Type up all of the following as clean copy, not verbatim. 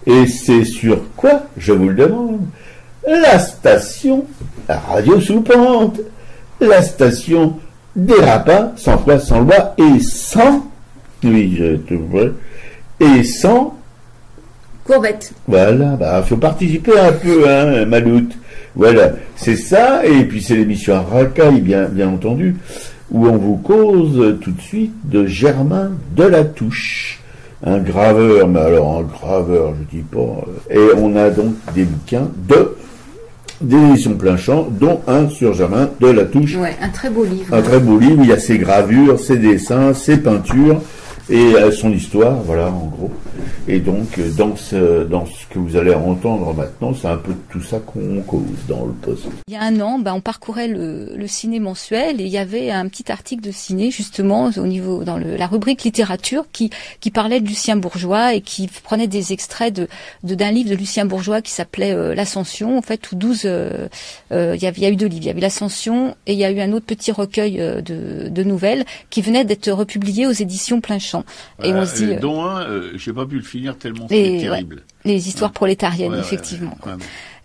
Et c'est sur quoi, je vous le demande? La station Radio sous pente, la station des rapins, sans foi, sans loi et sans, oui, je te vois, et sans Courbette. Voilà, bah faut participer un peu, hein, Maloute. Voilà, c'est ça, et puis c'est l'émission Racaille, bien entendu, où on vous cause tout de suite de Germain Delatouche, un graveur, mais alors un graveur, je dis pas. Et on a donc des bouquins des éditions plein champ, dont un sur Germain Delatouche. Ouais, un très beau livre. Un très beau livre, il y a ses gravures, ses dessins, ses peintures, et son histoire, voilà, en gros. Et donc, dans ce que vous allez entendre maintenant, c'est un peu tout ça qu'on cause dans le poste. Il y a un an, on parcourait le ciné mensuel et il y avait un petit article de ciné, justement, au niveau, dans la rubrique littérature, qui parlait de Lucien Bourgeois et qui prenait des extraits d'un livre de Lucien Bourgeois qui s'appelait L'Ascension, en fait, où 12, il y a eu 2 livres. Il y avait L'Ascension et il y a eu un autre petit recueil de nouvelles qui venait d'être republié aux éditions Plein Champ. Et on se dit, dont un, j'ai pas pu le finir tellement c'était terrible. Les histoires prolétariennes, effectivement. Ouais.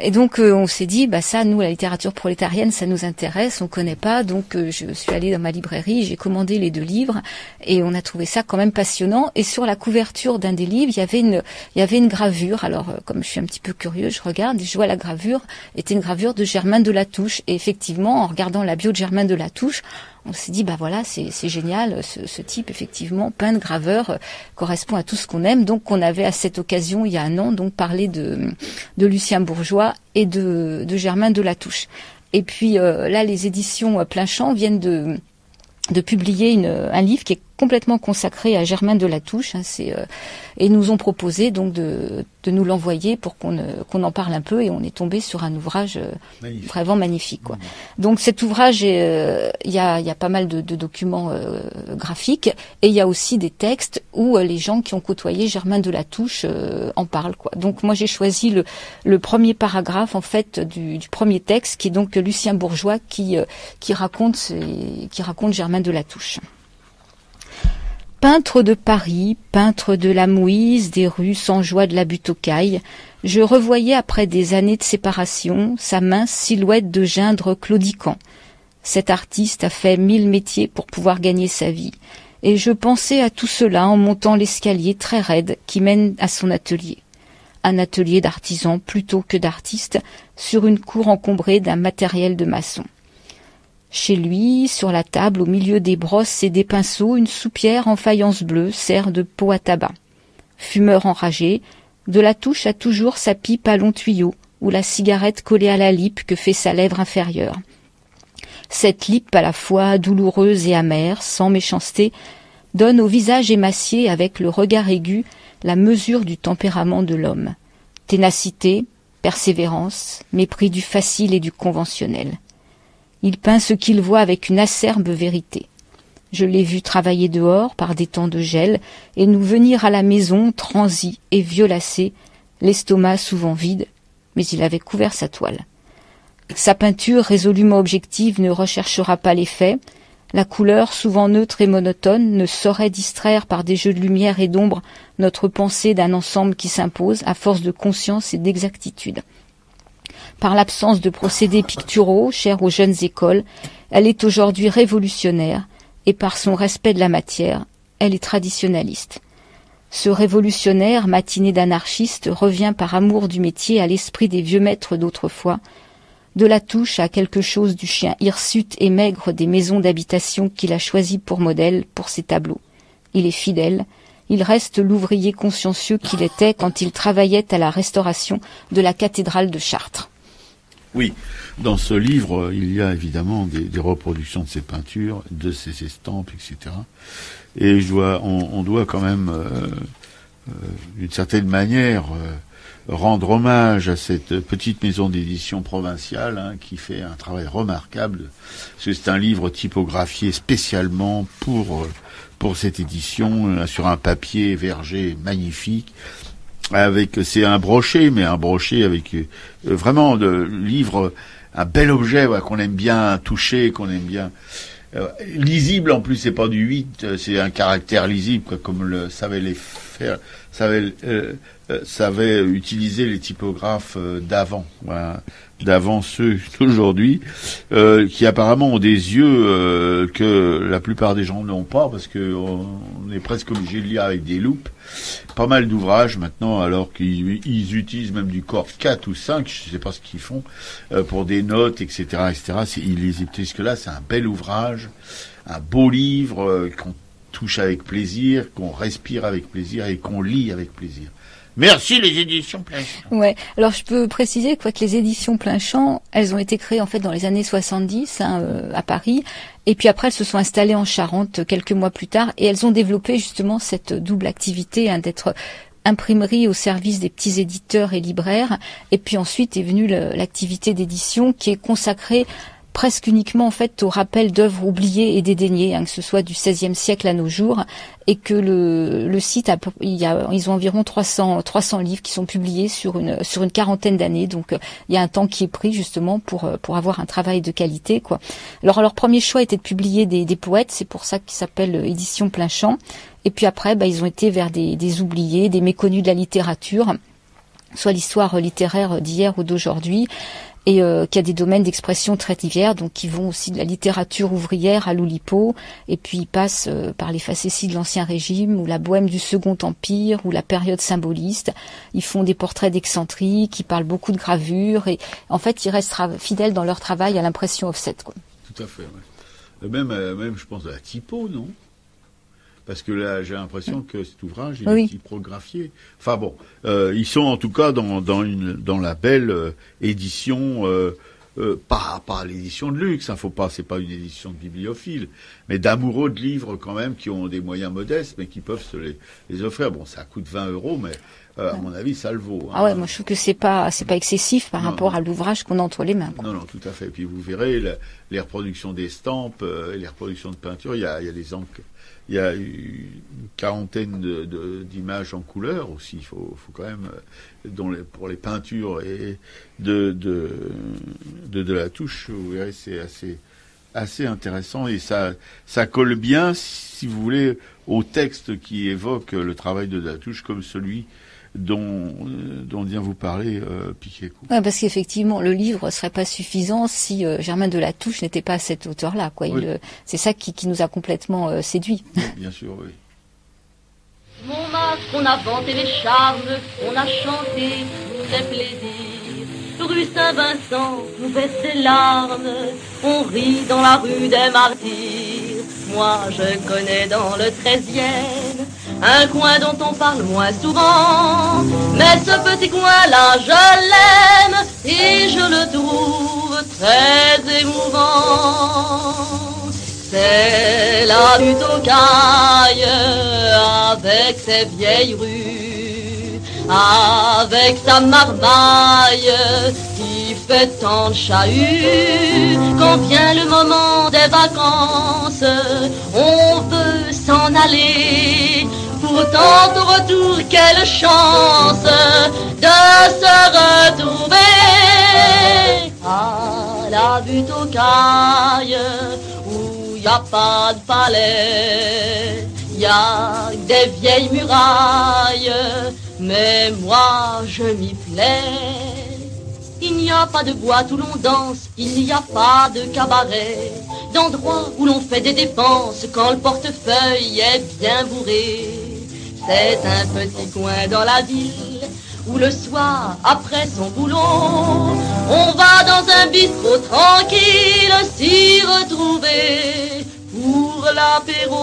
Et donc on s'est dit, ça, nous, la littérature prolétarienne, ça nous intéresse, on connaît pas. Donc je suis allée dans ma librairie, j'ai commandé les 2 livres et on a trouvé ça quand même passionnant. Et sur la couverture d'un des livres, il y avait une gravure. Alors comme je suis un petit peu curieux, je regarde et je vois la gravure était une gravure de Germain Delatouche. Et effectivement, en regardant la bio de Germain Delatouche, on s'est dit, voilà, c'est génial, ce type, effectivement, peintre, graveur, correspond à tout ce qu'on aime. Donc, on avait à cette occasion, il y a un an, donc parlé de Lucien Bourgeois et de Germain Delatouche. Et puis, là, les éditions Plein Champ viennent de publier un livre qui est complètement consacré à Germain Delatouche, et nous ont proposé donc de nous l'envoyer pour qu'on en parle un peu, et on est tombé sur un ouvrage vraiment magnifique, quoi. Donc cet ouvrage, il y a pas mal de documents graphiques, et il y a aussi des textes où les gens qui ont côtoyé Germain Delatouche en parlent, quoi. Donc moi j'ai choisi le premier paragraphe en fait du premier texte, qui est donc Lucien Bourgeois qui raconte Germain Delatouche. Peintre de Paris, peintre de la Mouise, des rues sans joie de la butte aux cailles, je revoyais après des années de séparation sa mince silhouette de gindre claudiquant. Cet artiste a fait 1000 métiers pour pouvoir gagner sa vie, et je pensais à tout cela en montant l'escalier très raide qui mène à son atelier. Un atelier d'artisan plutôt que d'artiste, sur une cour encombrée d'un matériel de maçon. Chez lui, sur la table, au milieu des brosses et des pinceaux, une soupière en faïence bleue sert de pot à tabac. Fumeur enragé, Delatouche a toujours sa pipe à long tuyau, ou la cigarette collée à la lippe que fait sa lèvre inférieure. Cette lippe à la fois douloureuse et amère, sans méchanceté, donne au visage émacié avec le regard aigu la mesure du tempérament de l'homme. Ténacité, persévérance, mépris du facile et du conventionnel. Il peint ce qu'il voit avec une acerbe vérité. Je l'ai vu travailler dehors par des temps de gel et nous venir à la maison transi et violacé, l'estomac souvent vide, mais il avait couvert sa toile. Sa peinture résolument objective ne recherchera pas l'effet. La couleur, souvent neutre et monotone, ne saurait distraire par des jeux de lumière et d'ombre notre pensée d'un ensemble qui s'impose à force de conscience et d'exactitude. Par l'absence de procédés picturaux, chers aux jeunes écoles, elle est aujourd'hui révolutionnaire, et par son respect de la matière, elle est traditionnaliste. Ce révolutionnaire, matiné d'anarchiste, revient par amour du métier à l'esprit des vieux maîtres d'autrefois. Delatouche a quelque chose du chien hirsute et maigre des maisons d'habitation qu'il a choisi pour modèle pour ses tableaux. Il est fidèle. Il reste l'ouvrier consciencieux qu'il était quand il travaillait à la restauration de la cathédrale de Chartres. Oui, dans ce livre, il y a évidemment des reproductions de ses peintures, de ses estampes, etc. Et on doit quand même, d'une certaine manière, rendre hommage à cette petite maison d'édition provinciale qui fait un travail remarquable. C'est un livre typographié spécialement pour cette édition, sur un papier verger magnifique. C'est un brochet, mais un brochet avec vraiment de livre, un bel objet qu'on aime bien toucher, qu'on aime bien lisible en plus. C'est pas du 8, c'est un caractère lisible, comme le savaient savait utiliser les typographes d'avant, voilà, d'avant ceux d'aujourd'hui, qui apparemment ont des yeux que la plupart des gens n'ont pas, parce que on est presque obligé de lire avec des loupes. Pas mal d'ouvrages maintenant, alors qu'ils utilisent même du Cord 4 ou 5, je sais pas ce qu'ils font, pour des notes, etc., etc. Ils les utilisent que là, c'est un bel ouvrage, un beau livre qu'on touche avec plaisir, qu'on respire avec plaisir et qu'on lit avec plaisir. Merci les éditions Plein Champ. Ouais. Alors je peux préciser que les éditions Plein Champ, elles ont été créées en fait dans les années 70 à Paris, et puis après elles se sont installées en Charente quelques mois plus tard, et elles ont développé justement cette double activité d'être imprimerie au service des petits éditeurs et libraires, et puis ensuite est venue l'activité d'édition qui est consacrée presque uniquement en fait au rappel d'œuvres oubliées et dédaignées, que ce soit du XVIe siècle à nos jours, et que le site ils ont environ 300 livres qui sont publiés sur une quarantaine d'années, donc il y a un temps qui est pris justement pour avoir un travail de qualité, quoi. Alors leur premier choix était de publier des poètes, c'est pour ça qu'ils s'appellent Édition Plein Champ, et puis après ils ont été vers des oubliés, des méconnus de la littérature, soit l'histoire littéraire d'hier ou d'aujourd'hui, et qui a des domaines d'expression très divers, donc qui vont aussi de la littérature ouvrière à l'Oulipo, et puis ils passent par les facéties de l'Ancien Régime, ou la bohème du Second Empire, ou la période symboliste. Ils font des portraits d'excentriques, ils parlent beaucoup de gravure, et en fait ils restent fidèles dans leur travail à l'impression offset, quoi. Tout à fait, ouais. Même je pense de la typo, non? Parce que là, j'ai l'impression que cet ouvrage, il est typographié. Enfin bon, ils sont en tout cas dans la belle édition, pas l'édition de luxe, c'est pas une édition de bibliophile, mais d'amoureux de livres quand même, qui ont des moyens modestes, mais qui peuvent se les offrir. Bon, ça coûte 20 €, mais à mon avis, ça le vaut. Ah ouais, moi je trouve que c'est pas excessif par rapport à l'ouvrage qu'on a entre les mains, quoi. Non, tout à fait. Et puis vous verrez les reproductions d'estampes, les reproductions de peinture. Il y a des encres. Il y a une quarantaine d'images en couleur aussi. Il faut quand même, pour les peintures et de la touche, vous verrez, c'est assez intéressant, et ça colle bien, si vous voulez, au texte qui évoque le travail de Delatouche, comme celui dont vient vous parler Piquet-Court. Ouais, parce qu'effectivement, le livre serait pas suffisant si Germain Delatouche n'était pas à cette hauteur-là, quoi. Oui. C'est ça qui nous a complètement séduit. Oui, bien sûr, oui. Montmartre, on a vanté les charmes, on a chanté tous les plaisirs. Rue Saint-Vincent, nous baisse des larmes, on rit dans la rue des Martyrs. Moi, je connais dans le 13e un coin dont on parle moins souvent, mais ce petit coin-là, je l'aime et je le trouve très émouvant. C'est la butte aux cailles, avec ses vieilles rues, avec sa marmaille qui fait tant de chahut. Quand vient le moment des vacances, on veut s'en aller. Pourtant au retour, quelle chance de se retrouver à la butte aux cailles, où y a pas de palais, y a des vieilles murailles, mais moi je m'y plais. Il n'y a pas de boîte où l'on danse, il n'y a pas de cabaret, d'endroit où l'on fait des dépenses quand le portefeuille est bien bourré. C'est un petit coin dans la ville où le soir, après son boulot, on va dans un bistrot tranquille s'y retrouver pour l'apéro.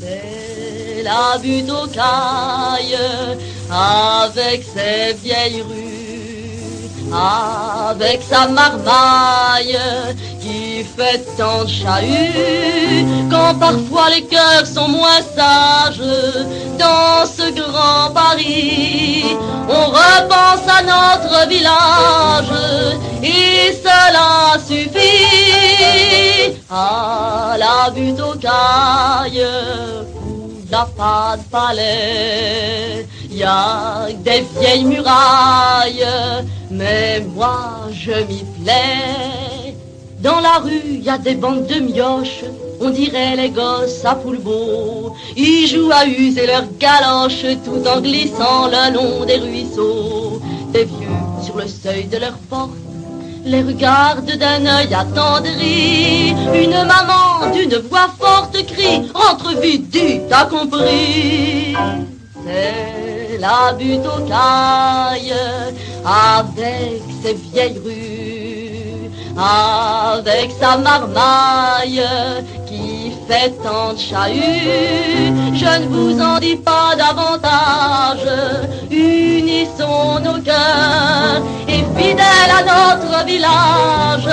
C'est la butte aux cailles avec ses vieilles rues, avec sa marmaille qui fait tant de chahut. Quand parfois les cœurs sont moins sages dans ce grand Paris, on repense à notre village et cela suffit. À la butte aux cailles où y a pas de palais, y a des vieilles murailles, mais moi je m'y plais. Dans la rue, y a des bandes de mioches, on dirait les gosses à Poulbeau. Ils jouent à user leurs galoches tout en glissant le long des ruisseaux. Des vieux sur le seuil de leur porte les regardent d'un œil attendri. Une maman d'une voix forte crie: rentre vite, dis, t'as compris. C'est la butte aux cailles avec ses vieilles rues, avec sa marmaille qui fait tant de chahut. Je ne vous en dis pas davantage, unissons nos cœurs et fidèles à notre village,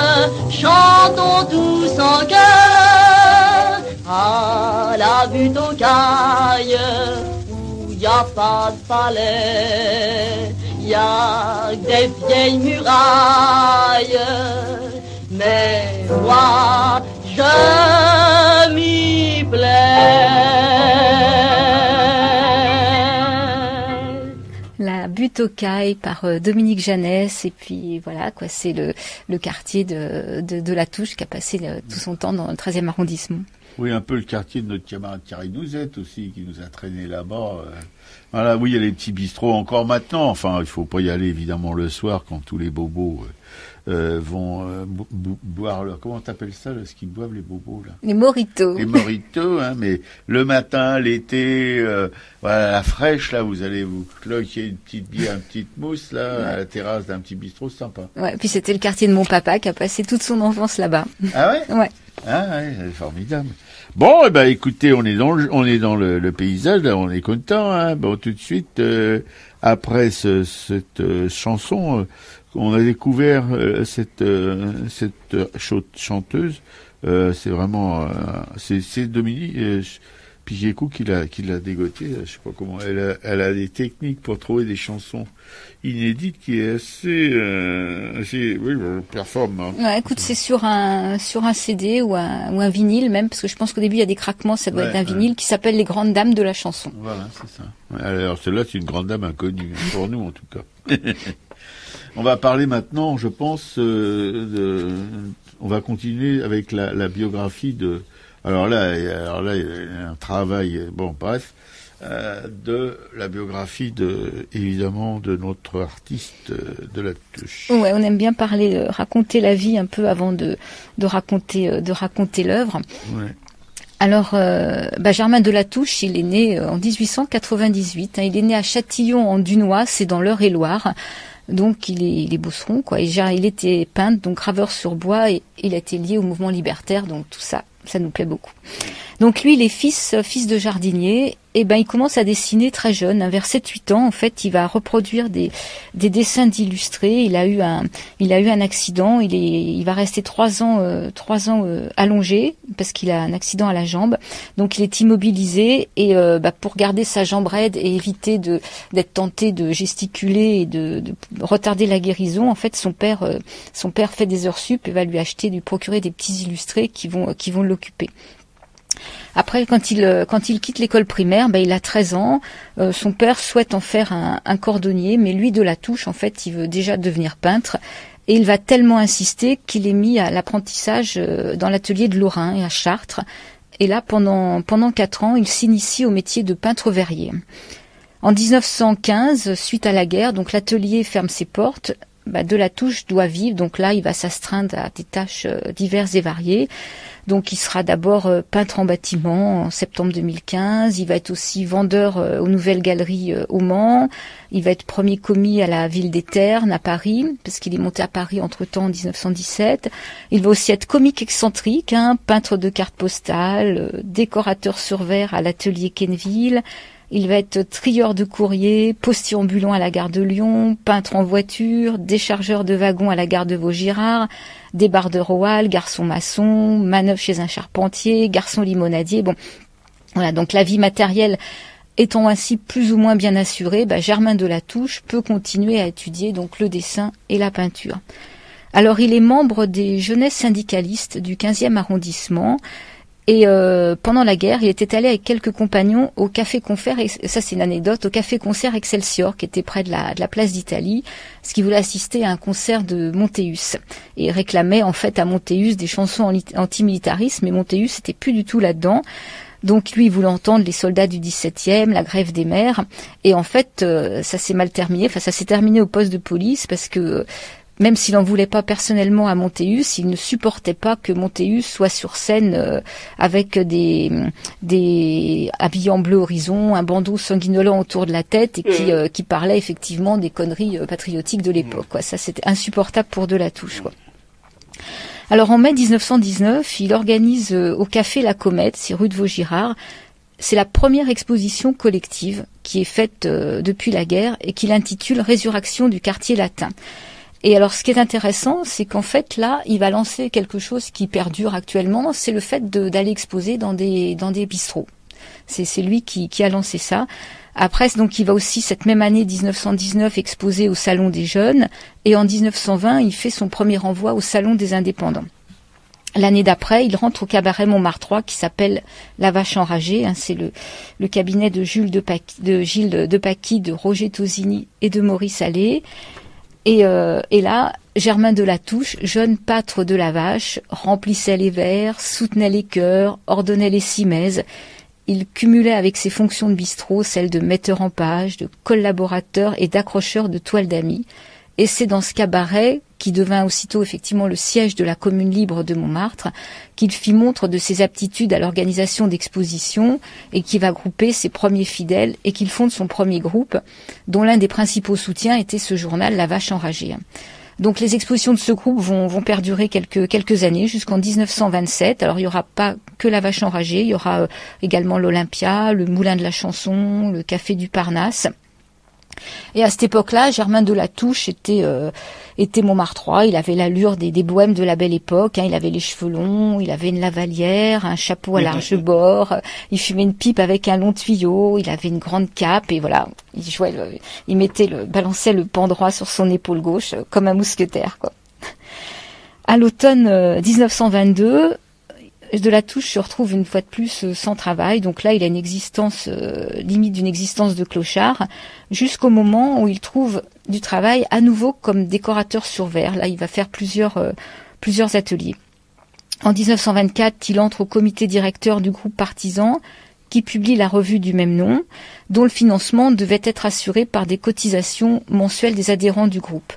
chantons tous en chœur à la butte aux cailles où y a pas de palais, y a des vieilles murailles, mais moi je m'y plais. La butte aux cailles par Dominique Jeannès, et puis voilà quoi, c'est le quartier de La Touche qui a passé tout son temps dans le 13e arrondissement. Oui, un peu le quartier de notre camarade Thierry Nouzette aussi, qui nous a traîné là-bas. Voilà, oui, il y a les petits bistrots encore maintenant. Enfin, il faut pas y aller évidemment le soir quand tous les bobos vont boire leur... Comment t'appelles ça, ce qu'ils boivent les bobos là? Les mojitos. Les mojitos, hein, mais le matin, l'été, voilà, la fraîche là, vous allez vous cloquer une petite bière, une petite mousse là, ouais, à la terrasse d'un petit bistrot, sympa. Ouais, puis c'était le quartier de mon papa qui a passé toute son enfance là-bas. Ah ouais? Ouais. Ah ouais, c'est formidable. Bon, eh ben écoutez, on est dans le paysage, là, on est content. Hein. Bon, tout de suite, après cette chanson, on a découvert cette chanteuse. C'est vraiment, c'est Dominique Pigécou qui l'a dégotée. Je sais pas comment. Elle a des techniques pour trouver des chansons inédites qui est assez oui, performe. Hein. Ouais, écoute, c'est sur un CD ou un vinyle même, parce que je pense qu'au début il y a des craquements, ça doit être un vinyle qui s'appelle Les Grandes Dames de la chanson. Voilà, c'est ça. Ouais, alors celle-là, c'est une grande dame inconnue pour nous en tout cas. On va parler maintenant, je pense, on va continuer avec la biographie de. Alors là, il y a un travail, bon, bref, de la biographie évidemment, de notre artiste de La Touche. Ouais, on aime bien parler, raconter la vie un peu avant de raconter l'œuvre. Ouais. Alors, Germain de La Touche, il est né en 1898. Hein, il est né à Châtillon en Dunois, c'est dans l'Eure-et-Loire. Donc il est bosseron, quoi. Il était peintre, donc graveur sur bois, et il a été lié au mouvement libertaire, donc tout ça nous plaît beaucoup. Donc lui, il est fils de jardinier, et il commence à dessiner très jeune, vers 7-8 ans. En fait, il va reproduire des dessins d'illustrés. Il a eu un accident, il va rester 3 ans allongé parce qu'il a un accident à la jambe. Donc il est immobilisé, et pour garder sa jambe raide et éviter d'être tenté de gesticuler et de retarder la guérison, en fait son père fait des heures sup et va lui procurer des petits illustrés qui vont l'occuper. Après, quand il quitte l'école primaire, il a 13 ans. Son père souhaite en faire un cordonnier, mais lui, de La Touche, en fait, il veut déjà devenir peintre. Et il va tellement insister qu'il est mis à l'apprentissage dans l'atelier de Lorrain et à Chartres. Et là, pendant 4 ans, il s'initie au métier de peintre verrier. En 1915, suite à la guerre, donc l'atelier ferme ses portes. De La Touche doit vivre, donc là, il va s'astreindre à des tâches diverses et variées. Donc il sera d'abord peintre en bâtiment en septembre 2015, il va être aussi vendeur aux Nouvelles Galeries au Mans, il va être premier commis à la Ville des Ternes à Paris, parce qu'il est monté à Paris entre-temps en 1917. Il va aussi être comique excentrique, peintre de cartes postales, décorateur sur verre à l'atelier Quenneville. Il va être trieur de courrier, postier ambulant à la gare de Lyon, peintre en voiture, déchargeur de wagons à la gare de Vaugirard, débardeur au hall, garçon maçon, manœuvre chez un charpentier, garçon limonadier. Bon, voilà, donc la vie matérielle étant ainsi plus ou moins bien assurée, Germain de La Touche peut continuer à étudier donc le dessin et la peinture. Alors il est membre des jeunesses syndicalistes du 15e arrondissement. Et pendant la guerre, il était allé avec quelques compagnons au café-concert, et ça c'est une anecdote, au café-concert Excelsior, qui était près de la place d'Italie, parce qu'il voulait assister à un concert de Montéus. Et réclamait en fait à Montéus des chansons antimilitaristes, mais Montéus n'était plus du tout là-dedans. Donc lui, il voulait entendre les soldats du 17e, la grève des mères. Et en fait, ça s'est mal terminé. Enfin, ça s'est terminé au poste de police parce que même s'il n'en voulait pas personnellement à Montéus, il ne supportait pas que Montéus soit sur scène avec des habillés en bleu horizon, un bandeau sanguinolent autour de la tête et qui parlait effectivement des conneries patriotiques de l'époque, quoi. Ça, c'était insupportable pour Delatouche, quoi. Alors en mai 1919, il organise au café La Comète, c'est rue de Vaugirard. C'est la première exposition collective qui est faite depuis la guerre et qu'il intitule Résurrection du quartier latin. Et alors, ce qui est intéressant, c'est qu'en fait, là, il va lancer quelque chose qui perdure actuellement, c'est le fait d'aller exposer dans des bistrots. C'est lui qui a lancé ça. Après, donc, il va aussi, cette même année 1919, exposer au Salon des Jeunes. Et en 1920, il fait son premier envoi au Salon des Indépendants. L'année d'après, il rentre au cabaret Montmartre 3 qui s'appelle La Vache Enragée. C'est le cabinet de Gilles de Paquis, de Roger Tosini et de Maurice Allais. Et là, Germain Delatouche, jeune pâtre de la Vache, remplissait les verres, soutenait les chœurs, ordonnait les simèzes. Il cumulait avec ses fonctions de bistrot celles de metteur en page, de collaborateur et d'accrocheur de toiles d'amis. Et c'est dans ce cabaret, qui devint aussitôt effectivement le siège de la commune libre de Montmartre, qu'il fit montre de ses aptitudes à l'organisation d'expositions et qui va grouper ses premiers fidèles et qu'il fonde son premier groupe, dont l'un des principaux soutiens était ce journal La Vache Enragée. Donc les expositions de ce groupe vont perdurer quelques années jusqu'en 1927. Alors il y aura pas que La Vache Enragée, il y aura également l'Olympia, le Moulin de la Chanson, le Café du Parnasse. Et à cette époque-là, Germain Delatouche était Montmartrois. Il avait l'allure des bohèmes de la belle époque. Il avait les cheveux longs, il avait une lavalière, un chapeau à large bord. Il fumait une pipe avec un long tuyau. Il avait une grande cape et voilà. Il balançait le pan droit sur son épaule gauche comme un mousquetaire, quoi. À l'automne 1922. Delatouche se retrouve une fois de plus sans travail, donc là il a une existence limite d'une existence de clochard, jusqu'au moment où il trouve du travail à nouveau comme décorateur sur verre. Là il va faire plusieurs ateliers. En 1924, il entre au comité directeur du groupe Partisan, qui publie la revue du même nom, dont le financement devait être assuré par des cotisations mensuelles des adhérents du groupe.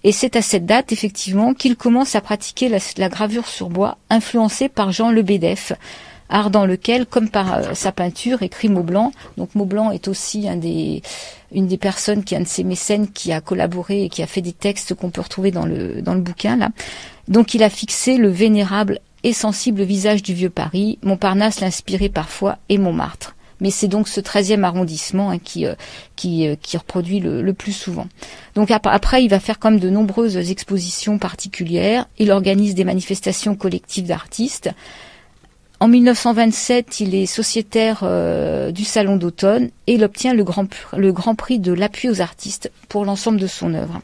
Et c'est à cette date, effectivement, qu'il commence à pratiquer la gravure sur bois, influencé par Jean Lebedef, art dans lequel, comme par sa peinture, écrit Maublanc. Donc Maublanc est aussi une des personnes un de ses mécènes qui a collaboré et qui a fait des textes qu'on peut retrouver dans le bouquin, là. Donc il a fixé le vénérable et sensible visage du vieux Paris, Montparnasse l'inspirait parfois et Montmartre. Mais c'est donc ce 13e arrondissement qui reproduit le plus souvent. Donc après, il va faire comme de nombreuses expositions particulières. Il organise des manifestations collectives d'artistes. En 1927, il est sociétaire du Salon d'automne et il obtient le grand prix de l'appui aux artistes pour l'ensemble de son œuvre.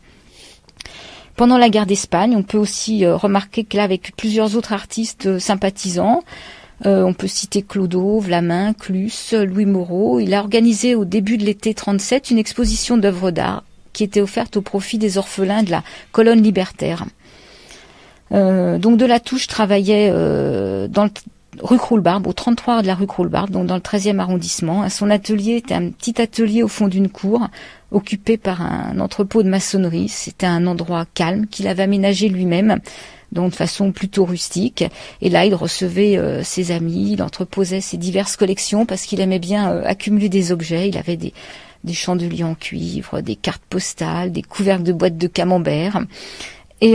Pendant la guerre d'Espagne, on peut aussi remarquer que là, avec plusieurs autres artistes sympathisants, on peut citer Clodo, Vlamin, Clus, Louis Moreau. Il a organisé au début de l'été 37 une exposition d'œuvres d'art qui était offerte au profit des orphelins de la colonne libertaire. Donc Delatouche travaillait dans rue Croulebarbe, au 33 de la rue Croulebarbe, donc dans le 13e arrondissement. Son atelier était un petit atelier au fond d'une cour, occupé par un entrepôt de maçonnerie. C'était un endroit calme qu'il avait aménagé lui-même, donc de façon plutôt rustique. Et là, il recevait ses amis, il entreposait ses diverses collections parce qu'il aimait bien accumuler des objets. Il avait des chandeliers en cuivre, des cartes postales, des couvercles de boîtes de camembert. Et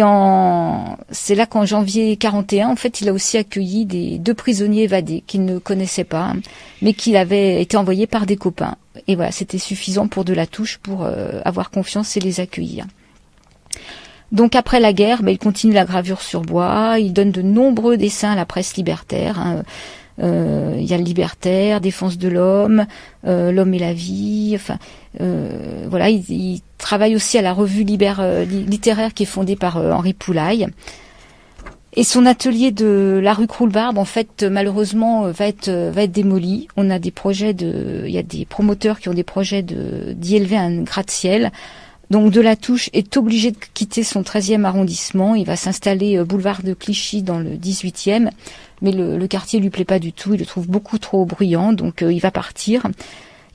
c'est là qu'en janvier 41, en fait, il a aussi accueilli 2 prisonniers évadés qu'il ne connaissait pas, mais qui avaient été envoyés par des copains. Et voilà, c'était suffisant pour Delatouche pour avoir confiance et les accueillir. Donc après la guerre, il continue la gravure sur bois, il donne de nombreux dessins à la presse libertaire. Il y a le Libertaire, Défense de l'homme, L'homme et la vie. Enfin, voilà, il travaille aussi à la revue littéraire qui est fondée par Henri Poulaille. Et son atelier de la rue Croulebarbe, en fait, malheureusement, va être démoli. On a il y a des promoteurs qui ont des projets d'y élever un gratte-ciel. Donc Delatouche est obligé de quitter son 13e arrondissement. Il va s'installer boulevard de Clichy dans le 18e. Mais le quartier lui plaît pas du tout. Il le trouve beaucoup trop bruyant. Donc il va partir.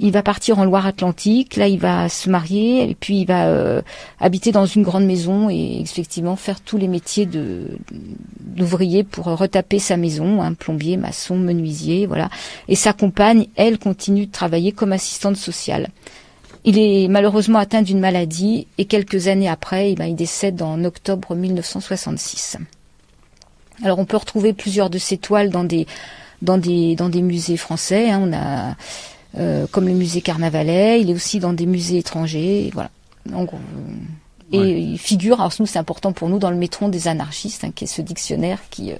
Il va partir en Loire-Atlantique. Là, il va se marier et puis il va habiter dans une grande maison et effectivement faire tous les métiers d'ouvrier pour retaper sa maison, hein, plombier, maçon, menuisier, voilà. Et sa compagne, elle, continue de travailler comme assistante sociale. Il est malheureusement atteint d'une maladie et quelques années après, il décède en octobre 1966. Alors, on peut retrouver plusieurs de ses toiles dans des musées français. Hein. On a comme le musée Carnavalet, il est aussi dans des musées étrangers, et voilà. En gros, et il figure, alors nous c'est important pour nous, dans le Métron des anarchistes, hein, qui est ce dictionnaire qui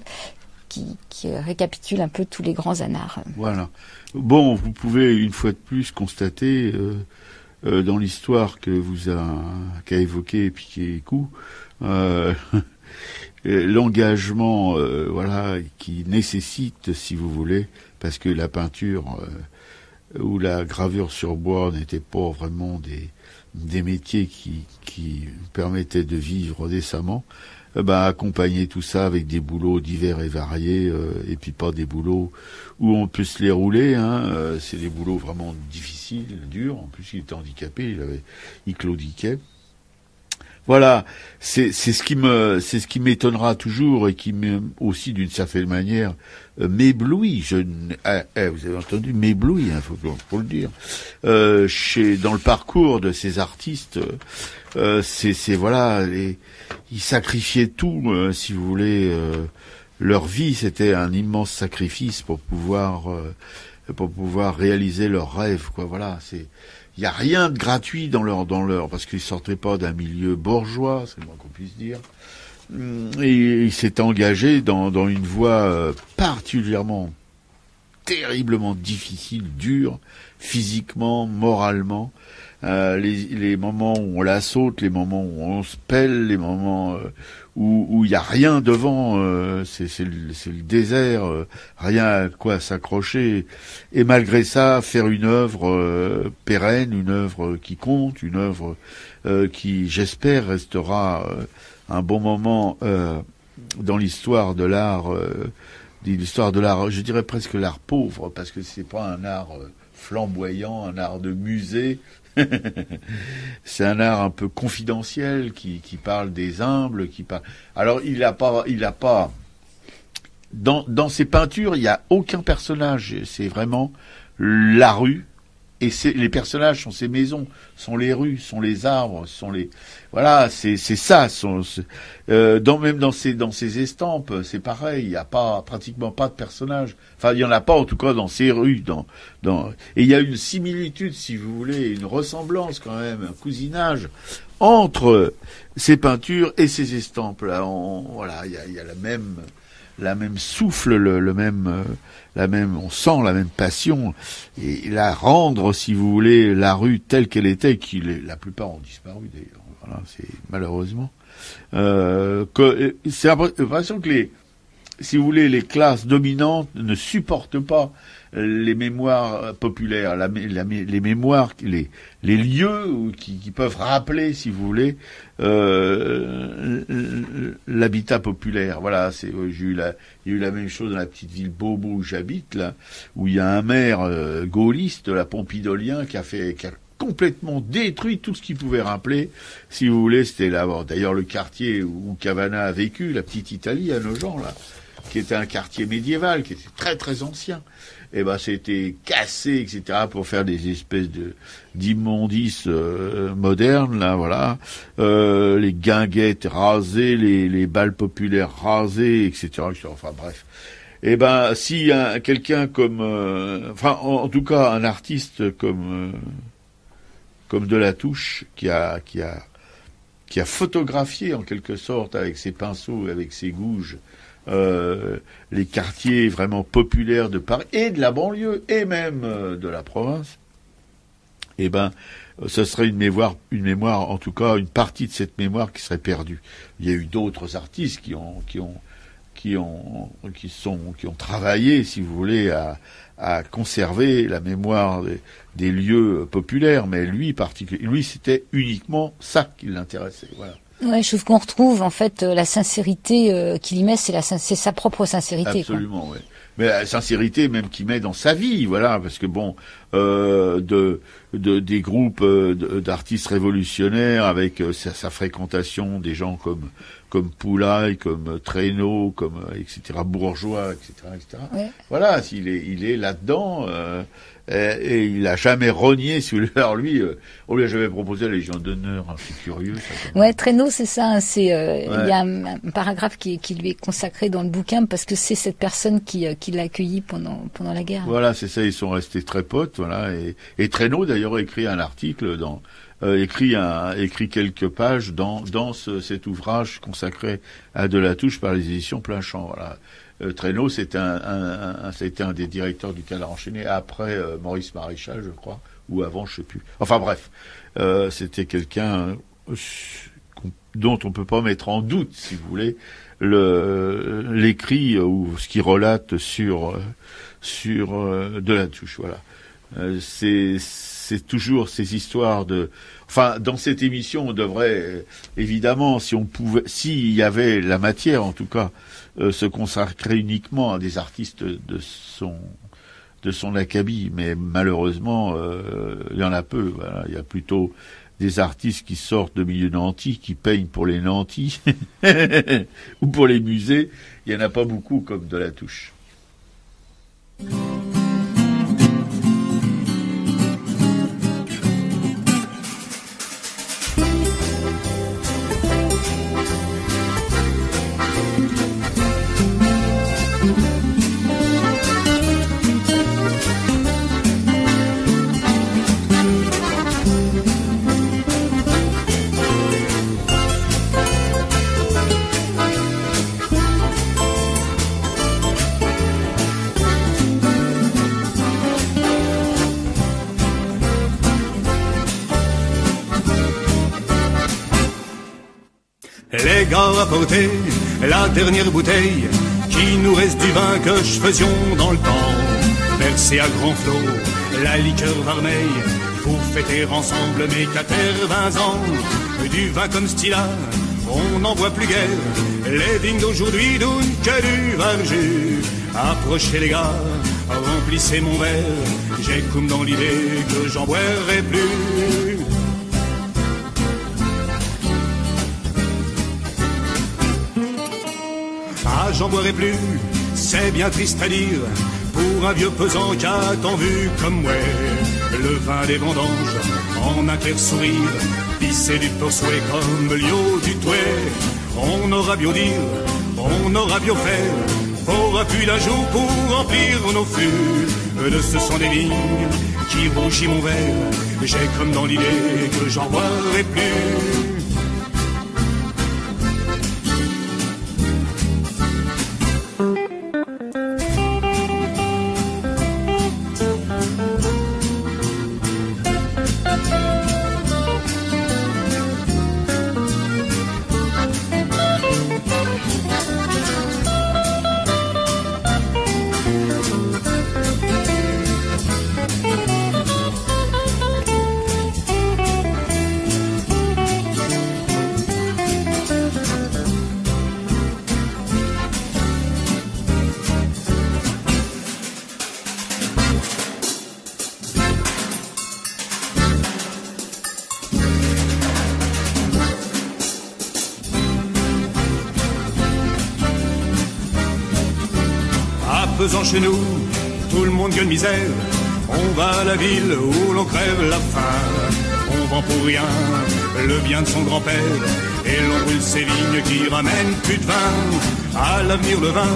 récapitule un peu tous les grands anards. Voilà. Bon, vous pouvez une fois de plus constater dans l'histoire qu'a évoqué Piquet Coup, l'engagement, voilà, qui nécessite, si vous voulez, parce que la peinture ou la gravure sur bois n'étaient pas vraiment des métiers qui permettaient de vivre décemment, accompagner tout ça avec des boulots divers et variés, et puis pas des boulots où on peut se les rouler, hein, c'est des boulots vraiment difficiles, durs. En plus, il était handicapé, il claudiquait. Voilà, c'est ce qui m'étonnera toujours et qui aussi d'une certaine manière m'éblouit. Vous avez entendu, m'éblouit, hein, faut le dire. Dans le parcours de ces artistes, voilà, ils sacrifiaient tout, si vous voulez. Leur vie, c'était un immense sacrifice pour pouvoir réaliser leurs rêves, quoi. Voilà, il y a rien de gratuit dans leur parce qu'ils sortaient pas d'un milieu bourgeois, c'est le moins qu'on puisse dire. Et ils s'étaient engagés dans une voie particulièrement, terriblement difficile, dure, physiquement, moralement. Les moments où on la saute, les moments où on se pèle, les moments où il y a rien devant, c'est le désert, rien à quoi s'accrocher. Et malgré ça, faire une œuvre pérenne, une œuvre qui compte, une œuvre qui, j'espère, restera un bon moment dans l'histoire de l'art, je dirais presque l'art pauvre, parce que c'est pas un art flamboyant, un art de musée. C'est un art un peu confidentiel qui parle des humbles, Alors il a pas dans ses peintures, il y a aucun personnage, c'est vraiment la rue. Et les personnages sont ces maisons, sont les rues, sont les arbres, voilà, c'est ça. Même dans ces estampes, c'est pareil. Il y a pratiquement pas de personnages. Enfin, il y en a pas en tout cas dans ces rues. Et il y a une similitude, si vous voulez, une ressemblance quand même, un cousinage entre ces peintures et ces estampes. Là, voilà, il y a la même souffle, on sent la même passion, et la rendre, si vous voulez, la rue telle qu'elle était, la plupart ont disparu d'ailleurs, voilà, c'est malheureusement, c'est l'impression que si vous voulez, les classes dominantes ne supportent pas les mémoires populaires, les mémoires, les lieux qui peuvent rappeler, si vous voulez, l'habitat populaire. Voilà, il y a eu la même chose dans la petite ville Beaubeau où j'habite, là, où il y a un maire gaulliste, la pompidolien, qui a complètement détruit tout ce qui pouvait rappeler, si vous voulez, c'était là, d'ailleurs le quartier où Cavana a vécu, la petite Italie à Nogent, là, qui était un quartier médiéval, qui était très très ancien. Et c'était cassé, etc., pour faire des espèces d'immondices modernes, là, voilà. Les guinguettes rasées, les balles populaires rasées, etc., enfin bref. Si quelqu'un comme, en tout cas un artiste comme Delatouche, qui a photographié en quelque sorte avec ses pinceaux, avec ses gouges, les quartiers vraiment populaires de Paris et de la banlieue et même de la province, ce serait une mémoire, en tout cas une partie de cette mémoire qui serait perdue. Il y a eu d'autres artistes qui qui ont travaillé, si vous voulez, à conserver la mémoire des lieux populaires, mais lui c'était uniquement ça qui l'intéressait. Voilà. Ouais, je trouve qu'on retrouve en fait la sincérité qu'il y met, c'est sa propre sincérité. Absolument, quoi. Ouais. Mais la sincérité même qu'il met dans sa vie, voilà, parce que bon, des groupes d'artistes révolutionnaires avec sa fréquentation des gens comme Poulaille, comme Traîneau, comme etc. Bourgeois, etc. Ouais. Voilà, il est là-dedans. Et il a jamais renié. Alors lui, on lui a jamais proposé la Légion d'honneur. Hein, c'est curieux. Ça, ouais, Traîneau, c'est ça. Hein, il y a un paragraphe qui lui est consacré dans le bouquin parce que c'est cette personne qui l'a accueilli pendant la guerre. Voilà, c'est ça. Ils sont restés très potes. Voilà. Et Traîneau d'ailleurs a écrit un article écrit quelques pages dans cet ouvrage consacré à Delatouche par les éditions Plein Champ. Voilà. Traîneau, c'était un des directeurs du Canard enchaîné après Maurice Maréchal, je crois, ou avant, je sais plus. Enfin bref, c'était quelqu'un dont on peut pas mettre en doute, si vous voulez, l'écrit ou ce qu'il relate sur Delatouche. Voilà. C'est toujours ces histoires de. Enfin, dans cette émission, on devrait évidemment, s'il y avait la matière, en tout cas, se consacrer uniquement à des artistes de son acabit. Mais malheureusement, il y en a peu. Voilà. Il y a plutôt des artistes qui sortent de milieux nantis, qui peignent pour les nantis ou pour les musées. Il y en a pas beaucoup comme Delatouche. Les gars, apportez la dernière bouteille, qu'il nous reste du vin que je faisions dans le temps. Versez à grand flot la liqueur vermeille, pour fêter ensemble mes 80 ans. Du vin comme style-là, on n'en voit plus guère. Les vignes d'aujourd'hui donnent que du verjus. Approchez les gars, remplissez mon verre, j'ai comme dans l'idée que j'en boirai plus. Ah, j'en boirai plus, c'est bien triste à dire, pour un vieux pesant qui a tant vu comme moi. Le vin des vendanges, en un clair sourire, pissé du poursuet comme liot du touet. On aura bien dire, on aura bien faire, faudra plus d'un jour pour remplir nos fûts. De ce sont des vignes qui rougit mon verre, j'ai comme dans l'idée que j'en boirai plus. Pesant chez nous, tout le monde gueule misère. On va à la ville où l'on crève la faim. On vend pour rien le bien de son grand-père, et l'on brûle ses vignes qui ramènent plus de vin. À l'avenir le vin,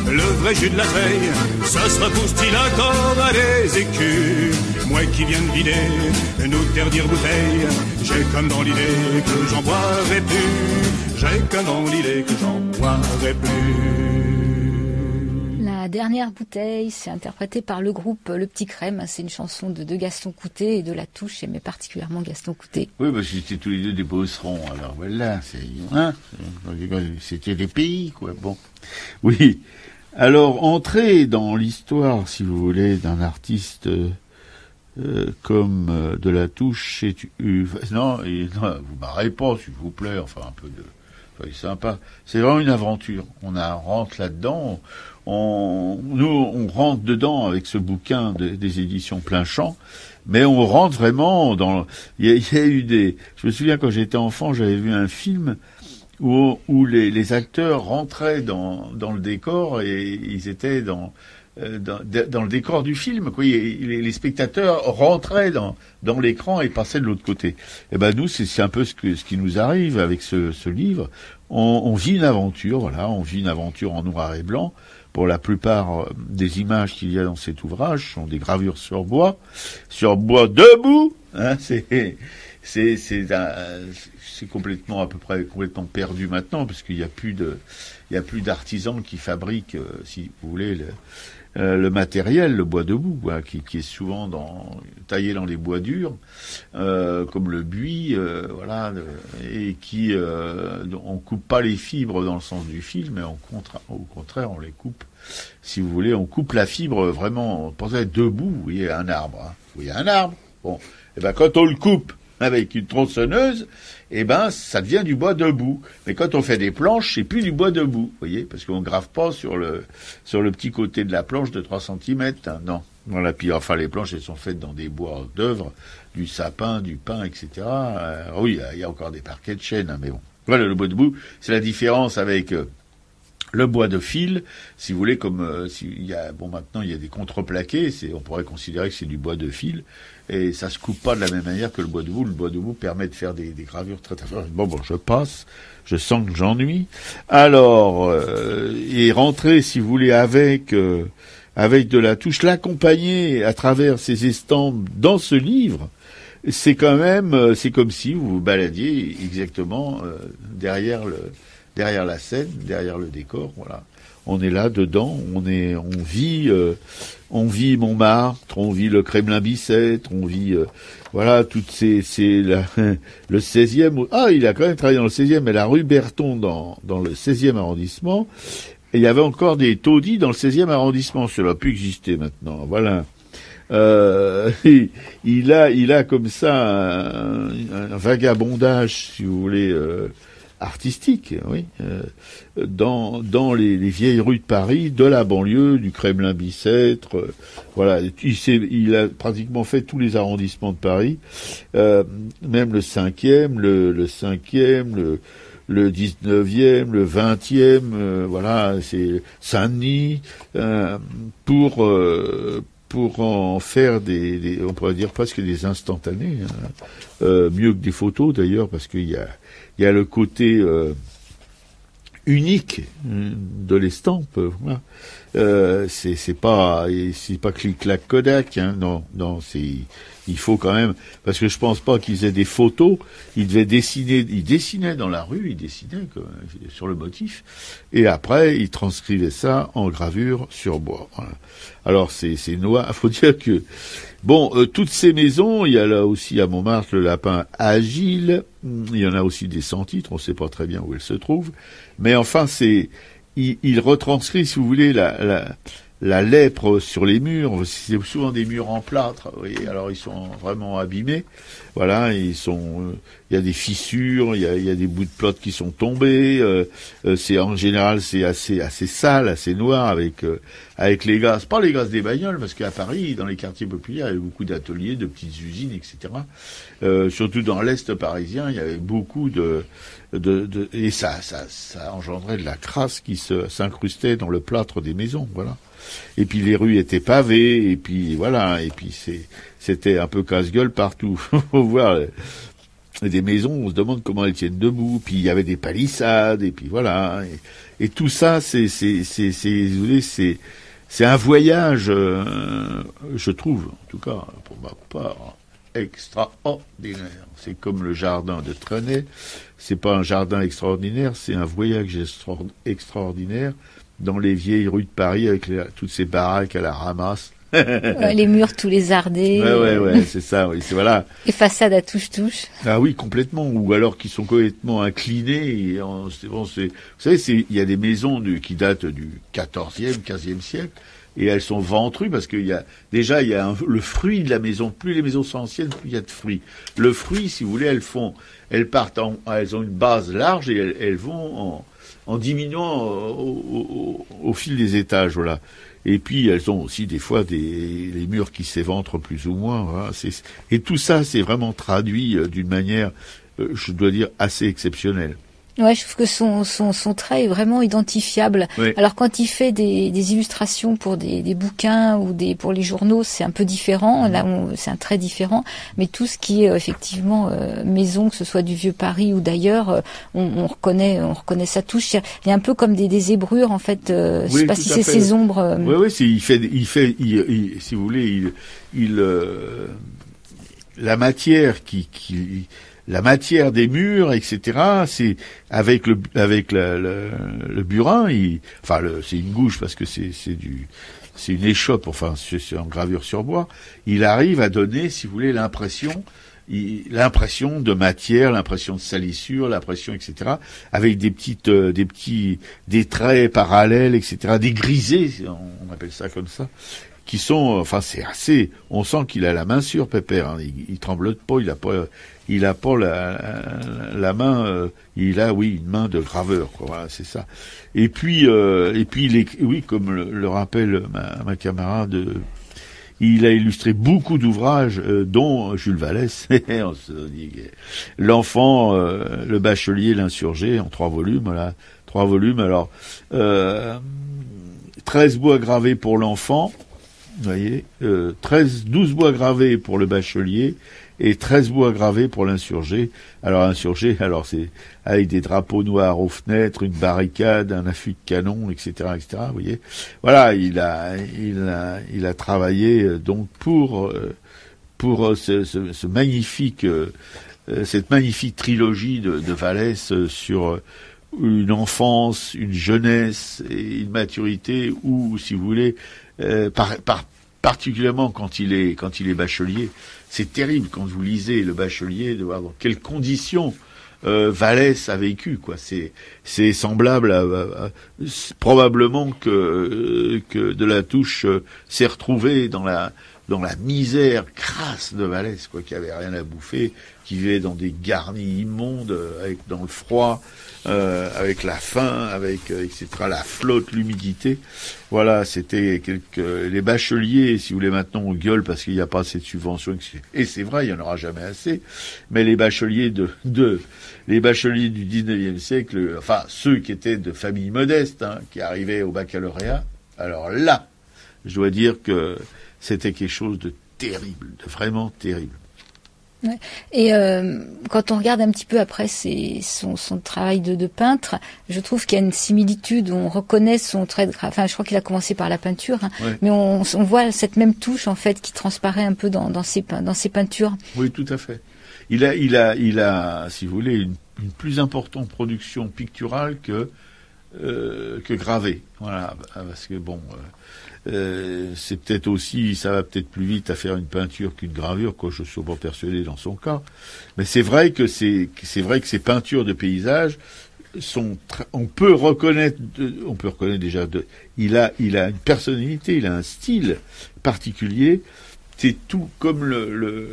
le vrai jus de la treille, ça sera pour style accord à des écus. Moi qui viens de vider nous dernières bouteilles, j'ai comme dans l'idée que j'en boirai plus. J'ai comme dans l'idée que j'en boirai plus. La dernière bouteille, c'est interprété par le groupe Le Petit Crème. C'est une chanson de Gaston Coutet et de La Touche. J'aimais particulièrement Gaston Coutet. Oui, parce que c'était tous les deux des bosserons. Alors voilà, c'était des pays, quoi. Bon. Oui. Alors, entrer dans l'histoire, si vous voulez, d'un artiste comme de La Touche, non, vous m'arrêtez pas, s'il vous plaît, enfin un peu de... Soyez sympa. C'est vraiment une aventure. On rentre là-dedans. On rentre dedans avec ce bouquin des éditions Plein Champ, mais on rentre vraiment dans. Il y a eu des. Je me souviens quand j'étais enfant, j'avais vu un film où les acteurs rentraient dans le décor et ils étaient dans le décor du film, quoi. Les spectateurs rentraient dans l'écran et passaient de l'autre côté. Et ben nous, c'est un peu ce qui nous arrive avec ce livre. On vit une aventure, voilà, on vit une aventure en noir et blanc. Pour la plupart des images qu'il y a dans cet ouvrage sont des gravures sur bois debout. Hein, c'est complètement à peu près complètement perdu maintenant parce qu'il y a plus d'artisans qui fabriquent, si vous voulez, le matériel, le bois debout, quoi, qui est souvent taillé dans les bois durs, comme le buis, voilà, et qui on coupe pas les fibres dans le sens du fil, mais au contraire on les coupe. Si vous voulez, on coupe la fibre vraiment. Pensez debout, vous voyez un arbre, hein. Vous voyez un arbre. Bon, et ben quand on le coupe avec une tronçonneuse, eh ben, ça devient du bois debout. Mais quand on fait des planches, c'est plus du bois debout, vous voyez, parce qu'on grave pas sur le petit côté de la planche de 3 cm, hein, non. Voilà, puis enfin, les planches, elles sont faites dans des bois d'œuvre, du sapin, du pin, etc. Oui, il y a encore des parquets de chêne, hein, mais bon. Voilà, le bois debout, c'est la différence avec le bois de fil, si vous voulez, comme maintenant il y a des contreplaqués, on pourrait considérer que c'est du bois de fil, et ça se coupe pas de la même manière que le bois debout. Le bois debout permet de faire des gravures très très fortes. Bon, je passe, je sens que j'ennuie. Alors, et rentrer, si vous voulez, avec de La Touche, l'accompagner à travers ces estampes dans ce livre, c'est quand même, c'est comme si vous vous baladiez exactement derrière la scène, derrière le décor, voilà. On est là dedans, on vit Montmartre, on vit le Kremlin-Bicêtre, on vit voilà toutes le 16e. Ah, il a quand même travaillé dans le 16e, mais la rue Berton dans le 16e arrondissement. Et il y avait encore des taudis dans le 16e arrondissement, cela a pu exister maintenant. Voilà. Il a comme ça un vagabondage, si vous voulez, artistique, oui, dans les vieilles rues de Paris, de la banlieue, du Kremlin-Bicêtre, voilà. Il a pratiquement fait tous les arrondissements de Paris, même le 5e, le 5e, le 19e, le 20e, voilà, c'est Saint-Denis, pour en faire on pourrait dire presque des instantanés, hein. Mieux que des photos d'ailleurs, parce qu'il y a le côté unique de l'estampe, voilà. C'est pas clic-clac Kodak, hein, non, il faut quand même, parce que je pense pas qu'ils aient des photos, ils dessinaient dans la rue, ils dessinaient sur le motif, et après ils transcrivaient ça en gravure sur bois, voilà. Alors c'est noir, faut dire que toutes ces maisons, il y a là aussi à Montmartre le lapin Agile, il y en a aussi des sans titres, on sait pas très bien où elles se trouvent, mais enfin il retranscrit, si vous voulez, la lèpre sur les murs. C'est souvent des murs en plâtre, oui, alors ils sont vraiment abîmés, voilà, il y a des fissures, il y a des bouts de plâtre qui sont tombés, en général c'est assez sale, assez noir avec les gaz, pas les gaz des bagnoles, parce qu'à Paris, dans les quartiers populaires, il y avait beaucoup d'ateliers, de petites usines, etc. Surtout dans l'Est parisien, il y avait beaucoup et ça engendrait de la crasse qui s'incrustait dans le plâtre des maisons, voilà. Et puis les rues étaient pavées, et puis voilà, et puis c'était un peu casse-gueule partout. Faut voir des maisons, on se demande comment elles tiennent debout, puis il y avait des palissades, et puis voilà, et tout ça, c'est un voyage, je trouve, en tout cas pour ma part, extraordinaire. C'est comme le jardin de Trenet, c'est pas un jardin extraordinaire, c'est un voyage extraordinaire dans les vieilles rues de Paris avec toutes ces baraques à la ramasse. Les murs tous lézardés. Ouais, c'est ça, oui, c'est voilà. Les façades à touche-touche. Ah oui, complètement, ou alors qui sont complètement inclinées. Et vous savez, il y a des maisons qui datent du 14e, 15e siècle, et elles sont ventrues parce qu'il y a le fruit de la maison. Plus les maisons sont anciennes, plus il y a de fruits. Le fruit, si vous voulez, elles ont une base large et elles vont en diminuant au fil des étages, voilà. Et puis elles ont aussi des fois les murs qui s'éventrent plus ou moins. Voilà. Et tout ça, c'est vraiment traduit d'une manière, je dois dire, assez exceptionnelle. Ouais, je trouve que son trait est vraiment identifiable. Oui. Alors quand il fait des illustrations pour des bouquins ou pour les journaux, c'est un peu différent. Là, c'est un trait différent. Mais tout ce qui est effectivement maison, que ce soit du vieux Paris ou d'ailleurs, on reconnaît sa touche. Il y a un peu comme des zébrures en fait. Je sais pas si c'est ces ombres. Oui, il fait, si vous voulez, la matière la matière des murs, etc. C'est avec le burin. C'est une gouge parce que c'est une échoppe. Enfin, c'est en gravure sur bois. Il arrive à donner, si vous voulez, l'impression de matière, l'impression de salissure, l'impression, etc. Avec des traits parallèles, etc. Des grisés, on appelle ça comme ça. Qui sont, c'est assez, on sent qu'il a la main sûre, Pépère, hein. Il tremble pas, il a pas la main, il a, oui, une main de graveur, quoi. Voilà, c'est ça. Et puis oui, comme le rappelle ma camarade, il a illustré beaucoup d'ouvrages, dont Jules Vallès, on se dit, l'enfant, le bachelier, l'insurgé, en 3 volumes, voilà. 3 volumes, alors, 13 bois gravés pour l'enfant, vous voyez, 12 bois gravés pour le bachelier et 13 bois gravés pour l'insurgé. Alors l'insurgé, c'est avec des drapeaux noirs aux fenêtres, une barricade, un affût de canon, etc., etc. Vous voyez. Voilà, il a travaillé donc pour ce magnifique, cette magnifique trilogie de Vallès sur une enfance, une jeunesse et une maturité où, si vous voulez, particulièrement quand il est bachelier, c'est terrible quand vous lisez le bachelier de voir dans quelles conditions Vallès a vécu, quoi. C'est semblable à probablement que de la Touche s'est retrouvé dans la misère crasse de Vallès, quoi, qui avait rien à bouffer, qui vivait dans des garnis immondes, dans le froid, avec la faim, etc., la flotte, l'humidité. Voilà, c'était les bacheliers, si vous voulez, maintenant on gueule parce qu'il n'y a pas assez de subventions, et c'est vrai, il n'y en aura jamais assez, mais les bacheliers les bacheliers du 19e siècle, ceux qui étaient de familles modestes, hein, qui arrivaient au baccalauréat, alors là, je dois dire que c'était quelque chose de terrible, de vraiment terrible. Ouais. Et quand on regarde un petit peu après son travail de peintre, je trouve qu'il y a une similitude où on reconnaît son trait de je crois qu'il a commencé par la peinture, hein, ouais. Mais on voit cette même touche en fait qui transparaît un peu dans ses peintures. Oui, tout à fait. Il a, si vous voulez, une plus importante production picturale que gravée. Voilà, parce que bon. C'est peut-être aussi, ça va peut-être plus vite à faire une peinture qu'une gravure, quoi, je suis pas persuadé dans son cas. Mais c'est vrai que ces peintures de paysage on peut reconnaître déjà il a une personnalité, il a un style particulier. C'est tout comme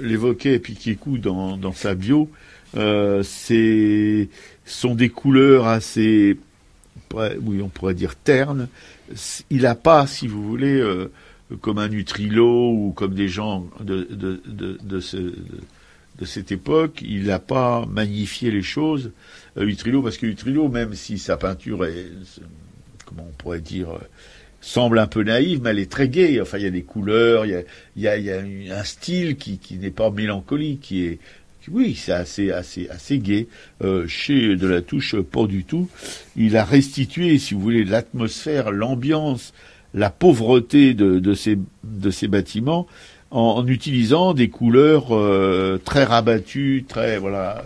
l'évoquait Piquécou dans sa bio, sont des couleurs assez, oui, on pourrait dire ternes. Il n'a pas, si vous voulez, comme un Utrillo ou comme des gens de cette époque, il n'a pas magnifié les choses. Utrillo, parce que Utrillo, même si sa peinture est, comment on pourrait dire, semble un peu naïve, mais elle est très gaie. Enfin, il y a des couleurs, il y a un style qui n'est pas mélancolique, qui est, oui, c'est assez gai. Chez De la Touche, pas du tout. Il a restitué, si vous voulez, l'atmosphère, l'ambiance, la pauvreté de ces bâtiments en utilisant des couleurs très rabattues, très voilà.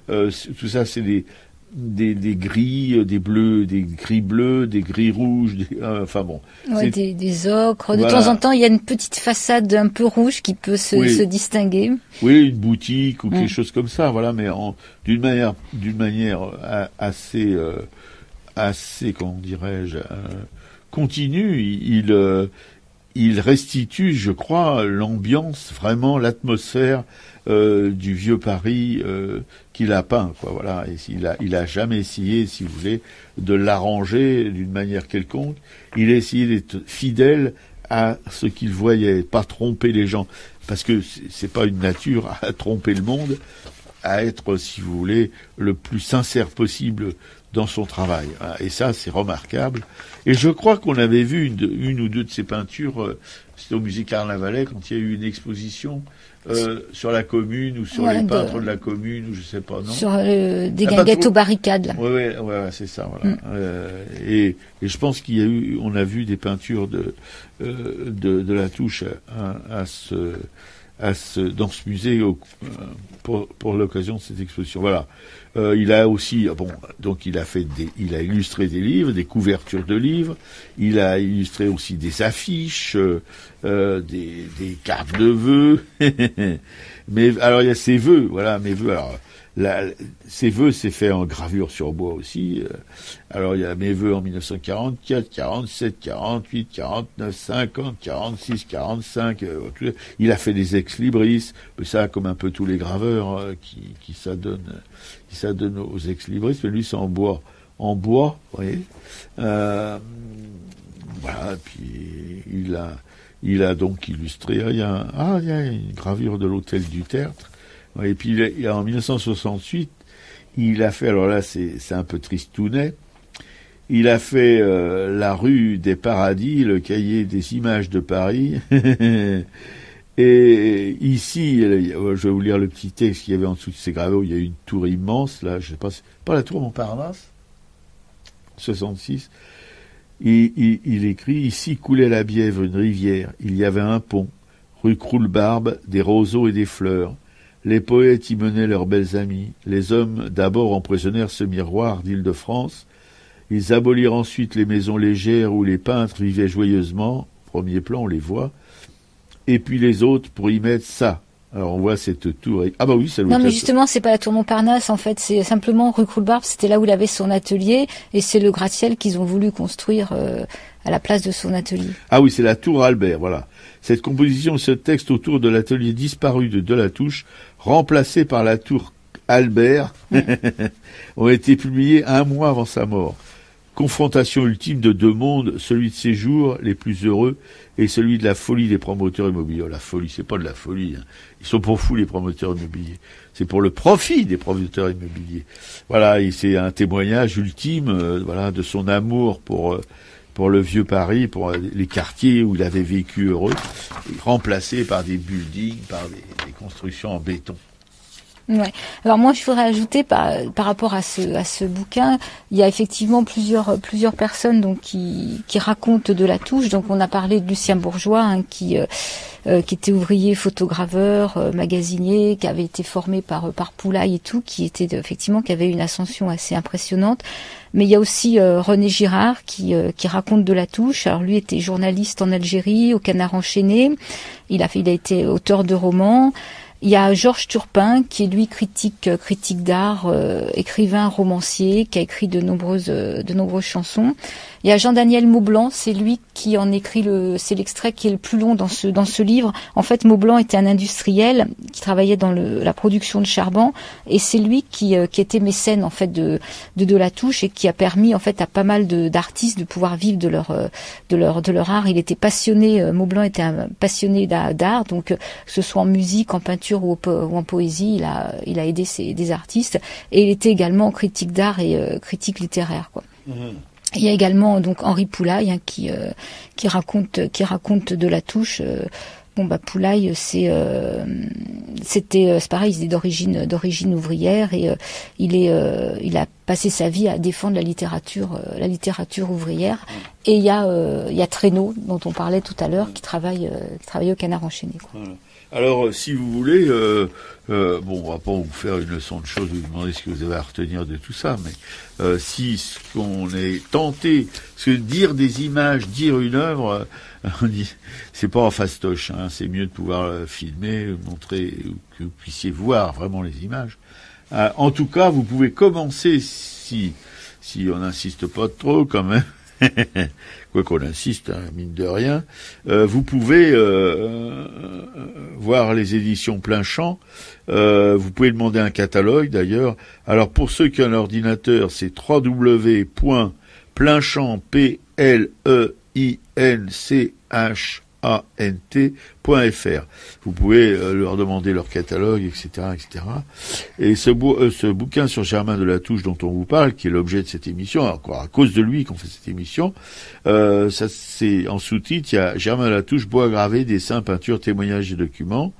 Tout ça, c'est des gris, des bleus, des gris bleus, des gris rouges, enfin bon. Ouais, des ocres. De Voilà. temps en temps, il y a une petite façade un peu rouge qui peut se distinguer. Oui, une boutique ou quelque chose comme ça, voilà, mais d'une manière assez, comment dirais-je, continue. Il restitue, je crois, l'ambiance, vraiment l'atmosphère du vieux Paris qu'il a peint, quoi. Voilà. Et il a jamais essayé, si vous voulez, de l'arranger d'une manière quelconque. Il a essayé d'être fidèle à ce qu'il voyait, pas tromper les gens, parce que c'est pas une nature à tromper le monde, à être, si vous voulez, le plus sincère possible dans son travail. Et ça, c'est remarquable. Et je crois qu'on avait vu une ou deux de ses peintures, c'était au musée Carnavalet, quand il y a eu une exposition sur la commune, ou sur les peintres de la commune, ou je sais pas, non? Sur des guinguettes aux barricades, là. Ouais, c'est ça, voilà. Et je pense on a vu des peintures de Latouche dans ce musée pour l'occasion de cette exposition. Voilà. Il a aussi, donc il a illustré des livres, des couvertures de livres. Il a illustré aussi des affiches, des cartes de vœux. Mais alors il y a ses vœux, voilà, mes vœux. Alors ses vœux, c'est fait en gravure sur bois aussi. Alors il y a mes vœux en 1944, 47, 48, 49, 50, 46, 45. Il a fait des ex-libris, mais ça comme un peu tous les graveurs qui s'adonnent aux ex-libris. Mais lui c'est en bois, vous voyez. Voilà. Puis il a donc illustré. Il y a une gravure de l'hôtel du Tertre. Et puis en 1968, il a fait, alors là c'est un peu tristounet, il a fait la rue des Paradis, le cahier des images de Paris. Et ici, je vais vous lire le petit texte qu'il y avait en dessous de ces gravures. Il y a une tour immense, là, je sais pas la tour Montparnasse, 66. Il écrit, ici coulait la Bièvre, une rivière, il y avait un pont, rue Croulebarbe, des roseaux et des fleurs. Les poètes y menaient leurs belles amies. Les hommes d'abord empoisonnèrent ce miroir d'Île-de-France. Ils abolirent ensuite les maisons légères où les peintres vivaient joyeusement. Premier plan, on les voit. Et puis les autres pour y mettre ça. Alors on voit cette tour. Ah bah oui, ça doit Non, mais être... justement, c'est pas la tour Montparnasse, en fait, c'est simplement rue Croulebarbe, c'était là où il avait son atelier, et c'est le gratte-ciel qu'ils ont voulu construire à la place de son atelier. Ah oui, c'est la tour Albert, voilà. Cette composition, ce texte autour de l'atelier disparu de Latouche, remplacé par la tour Albert, ont été publiés 1 mois avant sa mort. Confrontation ultime de deux mondes, celui de ses jours les plus heureux et celui de la folie des promoteurs immobiliers. Oh, la folie, c'est pas de la folie. Hein. Ils sont pour fous, les promoteurs immobiliers. C'est pour le profit des promoteurs immobiliers. Voilà, et c'est un témoignage ultime, de son amour pour le vieux Paris, pour les quartiers où il avait vécu heureux, remplacés par des buildings, par des constructions en béton. Ouais. Alors moi, je voudrais ajouter par rapport à ce bouquin, il y a effectivement plusieurs personnes donc qui racontent de Latouche. Donc on a parlé de Lucien Bourgeois qui était ouvrier, photograveur, magasinier, qui avait été formé par Poulaille et tout, qui avait une ascension assez impressionnante. Mais il y a aussi René Girard qui raconte de Latouche. Alors lui était journaliste en Algérie, au Canard enchaîné. Il a été auteur de romans. Il y a Georges Turpin, qui est lui critique d'art, écrivain, romancier, qui a écrit de nombreuses chansons. Il y a Jean-Daniel Maublanc, c'est lui qui en écrit c'est l'extrait qui est le plus long dans ce livre. En fait, Maublanc était un industriel qui travaillait dans la production de charbon, et c'est lui qui était mécène en fait de Latouche, et qui a permis en fait à pas mal d'artistes de pouvoir vivre de leur art. Il était passionné, Maublanc était un passionné d'art, donc que ce soit en musique, en peinture ou en poésie, il a aidé des artistes, et il était également critique d'art et critique littéraire, quoi. Mmh. Il y a également donc Henri Poulaille qui raconte de Latouche. Poulaille, c'est pareil, il est d'origine ouvrière, et il a passé sa vie à défendre la littérature ouvrière. Et il y a Traîneau, dont on parlait tout à l'heure, qui travaille au Canard enchaîné, quoi. Voilà. Alors, si vous voulez, bon, on va pas vous faire une leçon de choses, vous demander ce que vous avez à retenir de tout ça, mais si ce qu'on est tenté, parce que dire des images, dire une œuvre, c'est pas en fastoche, hein, c'est mieux de pouvoir filmer, montrer, que vous puissiez voir vraiment les images. En tout cas, vous pouvez commencer, si on n'insiste pas trop quand même, quoi qu'on insiste, hein, mine de rien, vous pouvez voir les éditions Plein Champ, vous pouvez demander un catalogue d'ailleurs. Alors pour ceux qui ont un ordinateur, c'est www.pleinchant, PLEINCHANT.fr. Vous pouvez leur demander leur catalogue, etc., etc. Et ce bouquin sur Germain Delatouche dont on vous parle, qui est l'objet de cette émission, encore à cause de lui qu'on fait cette émission, ça c'est en sous-titre, il y a Germain Delatouche, bois gravé, dessins, peintures, témoignages et documents.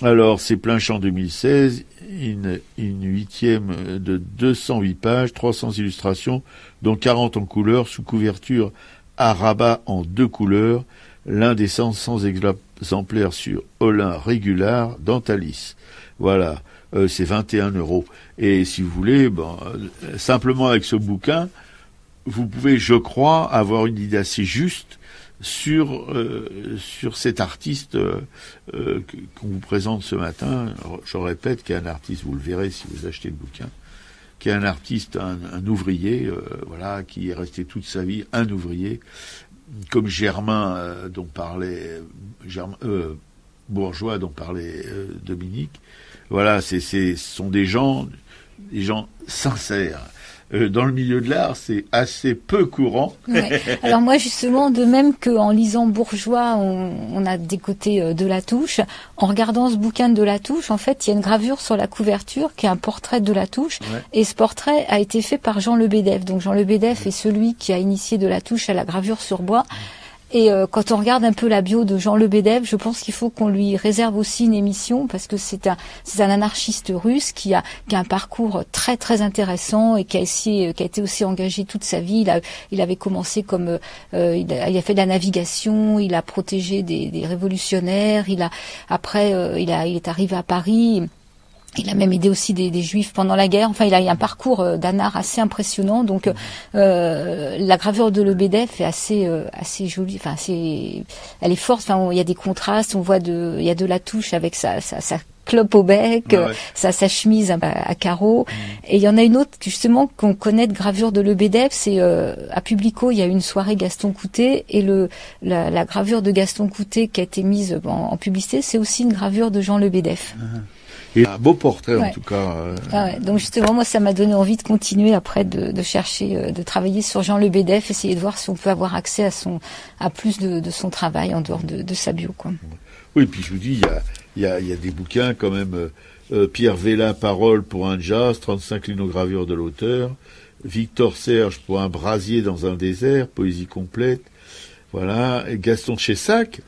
Alors c'est Plein Champ 2016, une huitième de 208 pages, 300 illustrations, dont 40 en couleur, sous couverture à rabat en 2 couleurs, l'un des 100 exemplaires sur Olin Régular d'Antalis. Voilà, c'est 21 €. Et si vous voulez, simplement avec ce bouquin, vous pouvez, je crois, avoir une idée assez juste sur cet artiste qu'on vous présente ce matin. Je répète qu'il y a un artiste, vous le verrez si vous achetez le bouquin, qui est un artiste, un ouvrier, voilà, qui est resté toute sa vie un ouvrier, comme Germain dont parlait Bourgeois dont parlait Dominique. Voilà, ce sont des gens sincères. Dans le milieu de l'art, c'est assez peu courant. Ouais. Alors moi, justement, de même qu'en lisant Bourgeois, on a des côtés Delatouche. En regardant ce bouquin de Delatouche, en fait, il y a une gravure sur la couverture qui est un portrait de Delatouche. Ouais. Et ce portrait a été fait par Jean Lebedef. Donc Jean Lebedef est celui qui a initié Delatouche à la gravure sur bois. Et quand on regarde un peu la bio de Jean Lebedef, je pense qu'il faut qu'on lui réserve aussi une émission, parce que c'est un anarchiste russe qui a un parcours très très intéressant et qui a été aussi engagé toute sa vie. Il avait commencé comme il a fait de la navigation, il a protégé des révolutionnaires, il est arrivé à Paris. Il a même aidé aussi des juifs pendant la guerre. Enfin, il a un parcours d'anard assez impressionnant. Donc, la gravure de Lebedef est assez jolie. Enfin, elle est forte. Enfin, il y a des contrastes. On voit il y a Delatouche avec sa clope au bec, sa chemise à carreaux. Et il y en a une autre, justement, qu'on connaît de gravure de Lebedef. C'est, à Publico, il y a eu une soirée Gaston Coutet. Et la gravure de Gaston Coutet qui a été mise en publicité, c'est aussi une gravure de Jean Lebedef. Et un beau portrait, en tout cas. Ouais. Donc justement, moi, ça m'a donné envie de continuer après, de chercher, de travailler sur Jean Lebedef, essayer de voir si on peut avoir accès à plus de son travail en dehors de sa bio, quoi. Oui, puis je vous dis, il y a des bouquins quand même. Pierre Vella, Parole pour un jazz, 35 linogravures de l'auteur. Victor Serge pour un brasier dans un désert, poésie complète. Voilà. Et Gaston Chessac,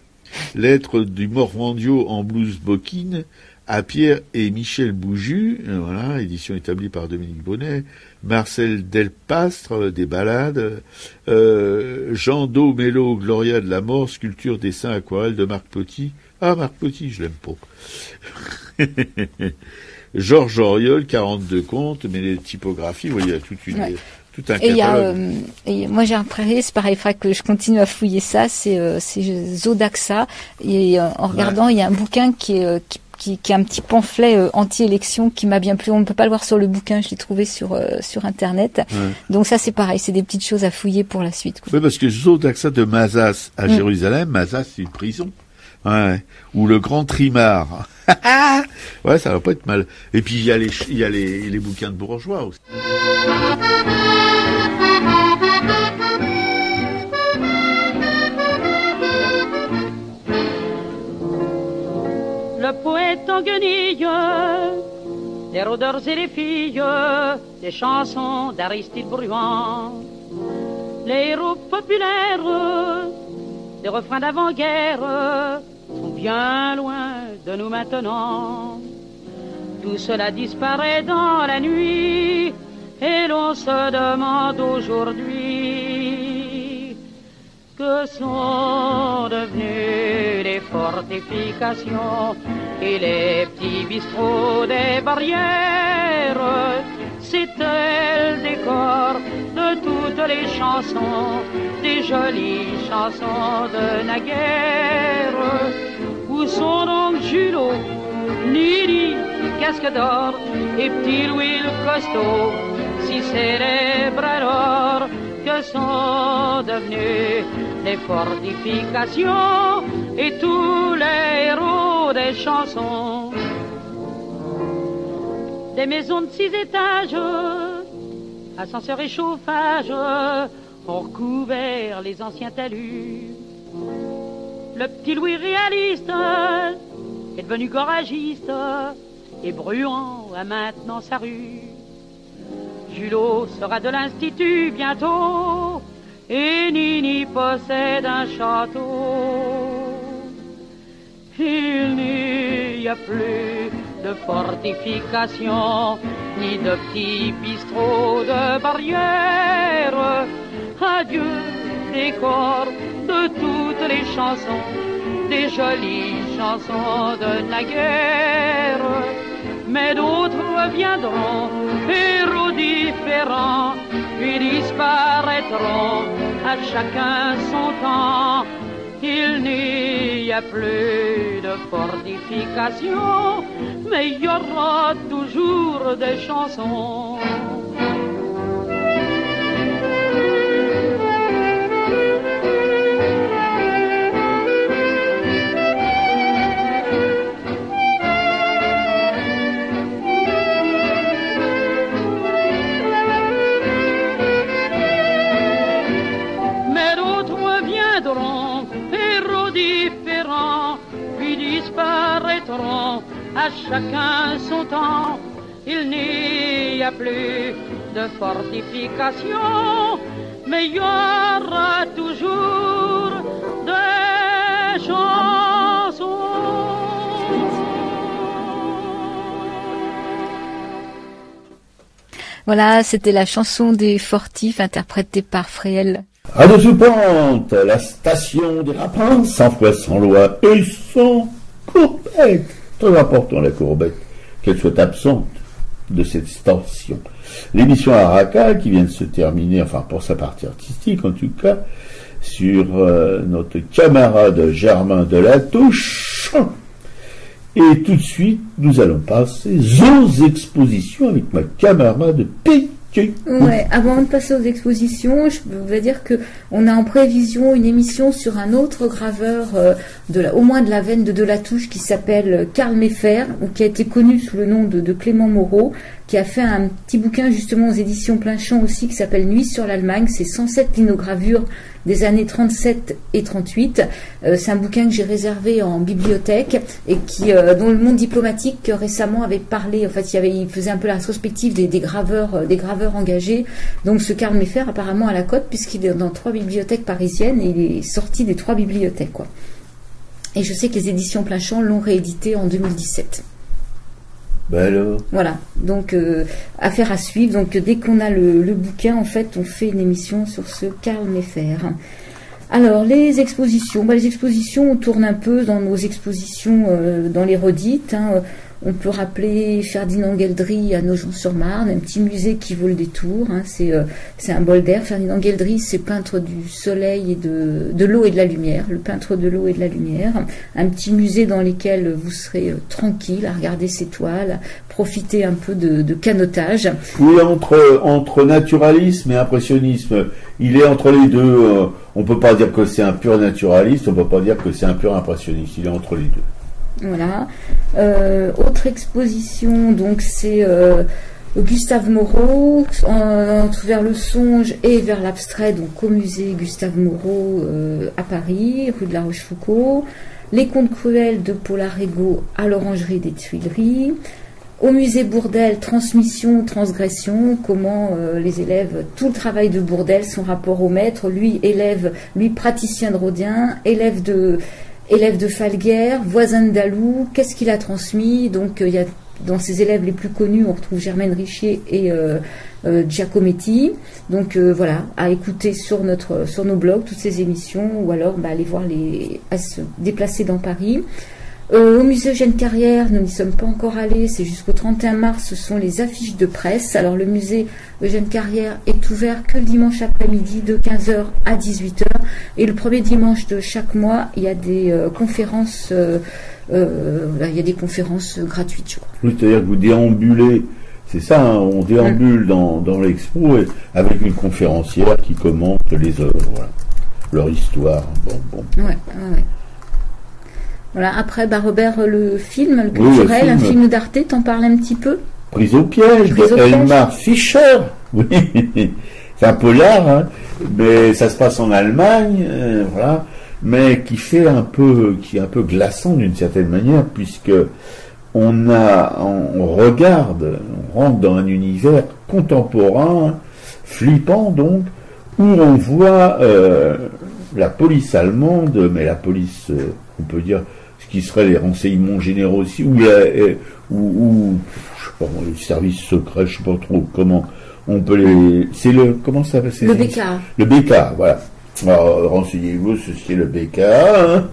Lettres du Morvandiau en blouse bocine, à Pierre et Michel Bouju, voilà, édition établie par Dominique Bonnet, Marcel Delpastre, des ballades, Jean Do Mélo, Gloria de la mort, sculpture, dessin, aquarelle de Marc Poty. Ah, Marc Poty, je l'aime pas. Georges Auriol, 42 contes, mais les typographies, vous voyez, il y a tout un catalogue. Et moi j'ai repéré, c'est pareil, il faudra que je continue à fouiller ça, c'est Zodaxa, et en regardant, il y a un bouquin qui est un petit pamphlet anti-élection qui m'a bien plu. On ne peut pas le voir sur le bouquin, je l'ai trouvé sur Internet. Ouais. Donc ça, c'est pareil, c'est des petites choses à fouiller pour la suite, quoi. Oui, parce que Zodaxa de Mazas à Jérusalem, Mazas c'est une prison. Ouais. Ou le Grand Trimard. Ouais, ça va pas être mal. Et puis il y a les bouquins de Bourgeois aussi. Le poète en guenille, les rôdeurs et les filles, des chansons d'Aristide Bruant, les héros populaires, des refrains d'avant-guerre, sont bien loin de nous maintenant. Tout cela disparaît dans la nuit, et l'on se demande aujourd'hui que sont devenues les fortifications et les petits bistrots des barrières. C'était le décor de toutes les chansons, des jolies chansons de naguère. Où sont donc Julot, Nini, Casque d'Or et Petit Louis le costaud, si célèbres alors? Que sont devenues les fortifications et tous les héros des chansons? Des maisons de 6 étages, ascenseurs et chauffage, ont recouvert les anciens talus. Le petit Louis réaliste est devenu goragiste et Bruant a maintenant sa rue. Julot sera de l'Institut bientôt et Nini possède un château. Il n'y a plus de fortifications ni de petits bistrots de barrières. Adieu décor de toutes les chansons, des jolies chansons de naguère. Mais d'autres reviendront, héros différents, puis disparaîtront, à chacun son temps. Il n'y a plus de fortifications, mais il y aura toujours des chansons. Héros différents, puis disparaîtront, à chacun son temps. Il n'y a plus de fortifications, mais il y aura toujours des chansons. Voilà, c'était la chanson des Fortifs interprétée par Fréhel. À de sous-pente, la station des rapins, sans foi, sans loi, et sans courbette. Très important la courbette, qu'elle soit absente de cette station. L'émission Araka, qui vient de se terminer, enfin pour sa partie artistique en tout cas, sur notre camarade Germain Delatouche. Et tout de suite, nous allons passer aux expositions avec ma camarade Piquet. Ouais, avant de passer aux expositions, je veux dire que on a en prévision une émission sur un autre graveur au moins de la veine de Delatouche qui s'appelle Karl Meffer, ou qui a été connu sous le nom de Clément Moreau, qui a fait un petit bouquin justement aux éditions Plein Champ aussi qui s'appelle Nuit sur l'Allemagne. C'est 107 linogravures des années 37 et 38. C'est un bouquin que j'ai réservé en bibliothèque et dont le monde diplomatique récemment avait parlé. En fait, il faisait un peu la rétrospective des graveurs engagés. Donc ce Karl Meffer apparemment à la cote puisqu'il est dans 3 bibliothèques parisiennes et il est sorti des 3 bibliothèques, quoi. Et je sais que les éditions Plein Champ l'ont réédité en 2017. Ben alors. Voilà, donc affaire à suivre. Donc dès qu'on a le bouquin, en fait, on fait une émission sur ce Karl Meffer. Alors les expositions, on tourne un peu dans nos expositions, dans les redites. On peut rappeler Ferdinand Gueldry à Nogent-sur-Marne, un petit musée qui vaut le détour. C'est un bol d'air. Ferdinand Gueldry, c'est peintre du soleil et de l'eau et de la lumière, le peintre de l'eau et de la lumière. Un petit musée dans lequel vous serez tranquille à regarder ses toiles, à profiter un peu de canotage. Oui, entre naturalisme et impressionnisme, il est entre les deux. On peut pas dire que c'est un pur naturaliste, on peut pas dire que c'est un pur impressionniste. Il est entre les deux. Voilà. Autre exposition, donc c'est Gustave Moreau, vers le songe et vers l'abstrait, donc au musée Gustave Moreau à Paris, rue de la Rochefoucauld. Les contes cruels de Paul Arrigo à l'Orangerie des Tuileries. Au musée Bourdelle, transmission, transgression, comment les élèves, tout le travail de Bourdelle, son rapport au maître, lui praticien de Rodin, élève de Falguière, voisin de Dalou, qu'est-ce qu'il a transmis? Donc il y a dans ses élèves les plus connus, on retrouve Germaine Richier et Giacometti. Donc voilà, à écouter sur nos blogs toutes ces émissions, ou alors aller voir à se déplacer dans Paris. Au musée Eugène Carrière, nous n'y sommes pas encore allés, c'est jusqu'au 31 mars, ce sont les affiches de presse. Alors le musée Eugène Carrière est ouvert que le dimanche après-midi de 15h à 18h, et le premier dimanche de chaque mois, il y a des conférences gratuites, je crois. Oui, c'est-à-dire que vous déambulez, c'est ça, hein, on déambule dans l'expo avec une conférencière qui commente les œuvres, voilà, leur histoire. Bon. Ouais. Voilà, après, Robert, le film, le culturel, un film d'Arte, t'en parles un petit peu? Prise au piège, de Elmar Fischer. Oui, c'est un polar, hein, mais ça se passe en Allemagne, voilà, mais qui est un peu glaçant d'une certaine manière, puisque on rentre dans un univers contemporain, flippant donc, où on voit la police allemande, mais la police, on peut dire, ce qui serait les renseignements généraux aussi, ou je sais pas, les services secrets, je sais pas trop comment on peut comment ça s'appelle? Le BKA. Le BKA, voilà. Alors, renseignez-vous sur ce qui est le BKA, hein.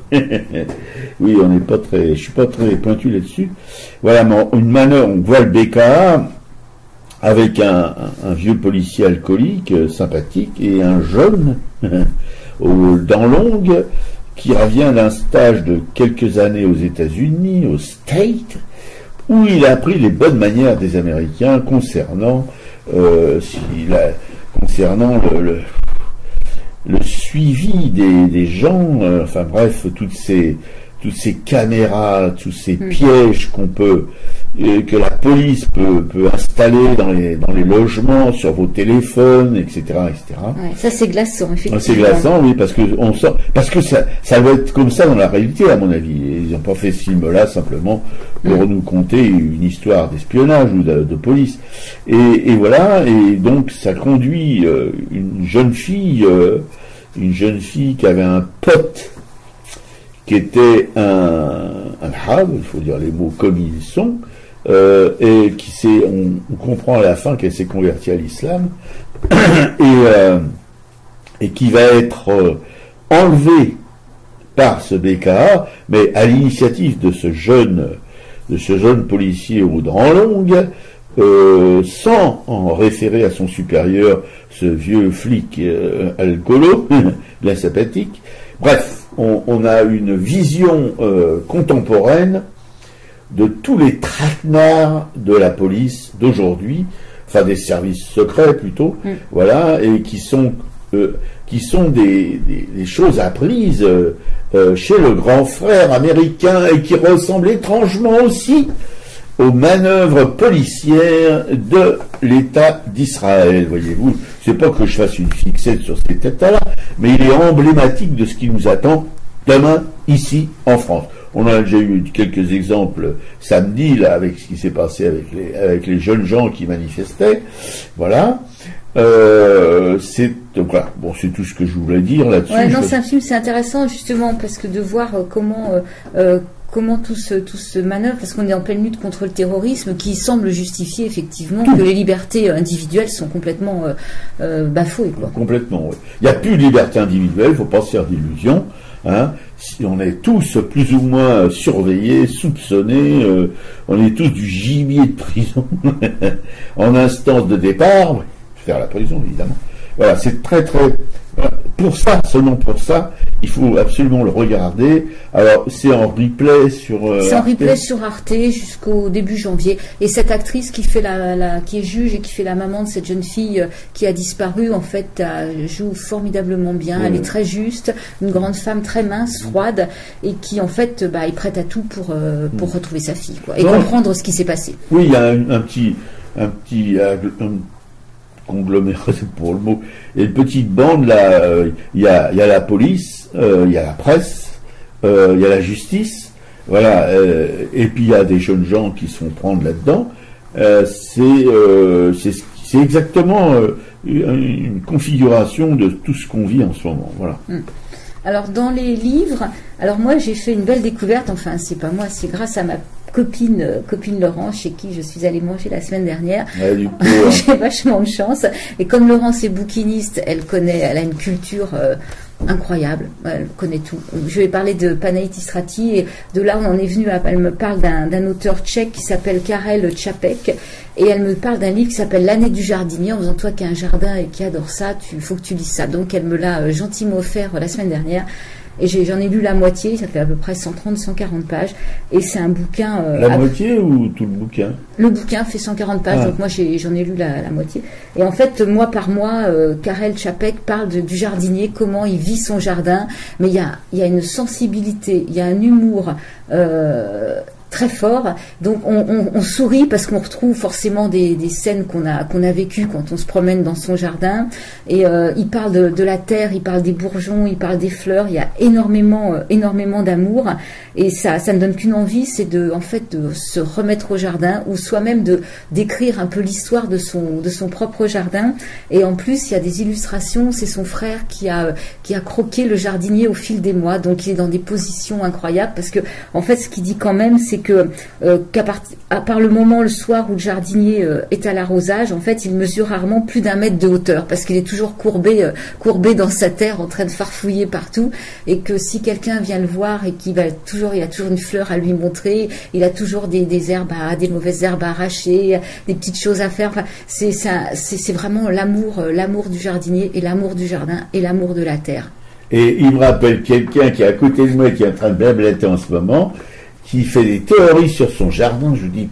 Oui, je suis pas très pointu là-dessus. Voilà, mais une manœuvre, on voit le BKA avec un vieux policier alcoolique, sympathique, et un jeune, dents longues, qui revient d'un stage de quelques années aux États-Unis, au State, où il a appris les bonnes manières des Américains concernant le suivi des gens, enfin bref, toutes ces caméras, tous ces pièges que la police peut installer dans les logements, sur vos téléphones, etc., etc. Ouais, ça c'est glaçant, effectivement. C'est glaçant, oui, parce que ça doit être comme ça dans la réalité, à mon avis. Ils n'ont pas fait ce film-là simplement pour nous conter une histoire d'espionnage ou de police. Et voilà, et donc ça conduit une jeune fille qui avait un pote qui était un arabe, il faut dire les mots comme ils sont, et on comprend à la fin qu'elle s'est convertie à l'islam, et qui va être enlevée par ce BKA, mais à l'initiative de ce jeune policier aux dents longues, sans en référer à son supérieur, ce vieux flic alcoolo, bien sympathique. Bref, on a une vision contemporaine de tous les traquenards de la police d'aujourd'hui, enfin des services secrets plutôt, voilà, et qui sont des choses apprises chez le grand frère américain, et qui ressemblent étrangement aussi aux manœuvres policières de l'État d'Israël, voyez-vous. C'est pas que je fasse une fixette sur cet État-là, mais il est emblématique de ce qui nous attend demain, ici, en France. On a déjà eu quelques exemples samedi, là, avec ce qui s'est passé avec les jeunes gens qui manifestaient. Voilà. C'est tout ce que je voulais dire là-dessus. Ouais, non, c'est un film, c'est intéressant, justement, parce que de voir comment tout se manœuvre, parce qu'on est en pleine lutte contre le terrorisme, qui semble justifier effectivement que les libertés individuelles sont complètement bafouées, quoi. Complètement, oui. Il n'y a plus de liberté individuelle, il ne faut pas se faire d'illusions. Hein. Si on est tous plus ou moins surveillés, soupçonnés, on est tous du gibier de prison en instance de départ, faire la prison évidemment. Voilà, c'est très très... Pour ça, seulement pour ça, il faut absolument le regarder. Alors, c'est en replay sur... c'est en replay sur Arte jusqu'au début janvier. Et cette actrice qui fait qui est juge et qui fait la maman de cette jeune fille qui a disparu, en fait, joue formidablement bien. Elle est très juste, une grande femme très mince, froide, et qui, en fait, est prête à tout pour retrouver sa fille, quoi, et comprendre ce qui s'est passé. Oui, il y a un petit congloméré, c'est pour le mot. Et une petite bande, là, il y a la police, il y a la presse, il y a la justice, voilà, et puis il y a des jeunes gens qui se font prendre là-dedans. C'est exactement une configuration de tout ce qu'on vit en ce moment, voilà. Alors, dans les livres, moi j'ai fait une belle découverte, enfin c'est pas moi, c'est grâce à ma copine Laurence, chez qui je suis allée manger la semaine dernière. Ouais, du coup, J'ai vachement de chance. Et comme Laurence est bouquiniste, elle a une culture incroyable, elle connaît tout. Je vais parler de Panaïtis Rati et de là on en est venu elle me parle d'un auteur tchèque qui s'appelle Karel Čapek et elle me parle d'un livre qui s'appelle L'année du jardinier, en faisant toi qui as un jardin et qui adore ça, faut que tu lises ça. Donc elle me l'a gentiment offert la semaine dernière. Et j'en ai lu la moitié, ça fait à peu près 130-140 pages. Et c'est un bouquin... la moitié ou tout le bouquin? Le bouquin fait 140 pages, donc moi j'en ai lu la moitié. Et en fait, mois par mois, Karel Čapek parle du jardinier, comment il vit son jardin. Mais il y a une sensibilité, il y a un humour... très fort, donc on sourit parce qu'on retrouve forcément des scènes qu'on a vécues quand on se promène dans son jardin, et il parle de la terre, il parle des bourgeons, il parle des fleurs, il y a énormément d'amour, et ça ne donne qu'une envie, c'est de se remettre au jardin, ou soi-même d'écrire un peu l'histoire de son propre jardin. Et en plus il y a des illustrations, c'est son frère qui a croqué le jardinier au fil des mois, donc il est dans des positions incroyables, parce que en fait ce qu'il dit quand même, c'est que à part le moment le soir où le jardinier est à l'arrosage, en fait il mesure rarement plus d'1 mètre de hauteur, parce qu'il est toujours courbé dans sa terre en train de farfouiller partout, et que si quelqu'un vient le voir et il a toujours une fleur à lui montrer, il a toujours des herbes des mauvaises herbes à arracher, des petites choses à faire. Enfin, c'est vraiment l'amour du jardinier et l'amour du jardin et l'amour de la terre. Et il me rappelle quelqu'un qui est à côté de moi, qui est en train de blablater en ce moment, qui fait des théories sur son jardin. Je vous dis,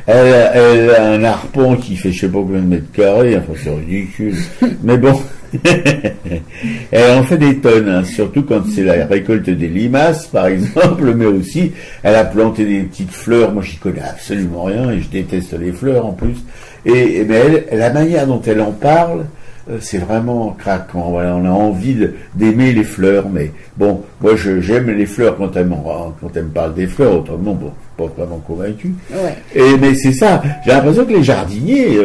elle a un arpon qui fait je sais pas combien de mètres carrés, enfin c'est ridicule, mais bon, elle en fait des tonnes, hein, surtout quand c'est la récolte des limaces par exemple, mais aussi elle a planté des petites fleurs. Moi j'y connais absolument rien et je déteste les fleurs en plus, mais la manière dont elle en parle, c'est vraiment craquant. Voilà, on a envie d'aimer les fleurs, mais bon, moi j'aime les fleurs quand elle me parle des fleurs, autrement bon, pas vraiment convaincu. Ouais. Mais c'est ça, j'ai l'impression que les jardiniers,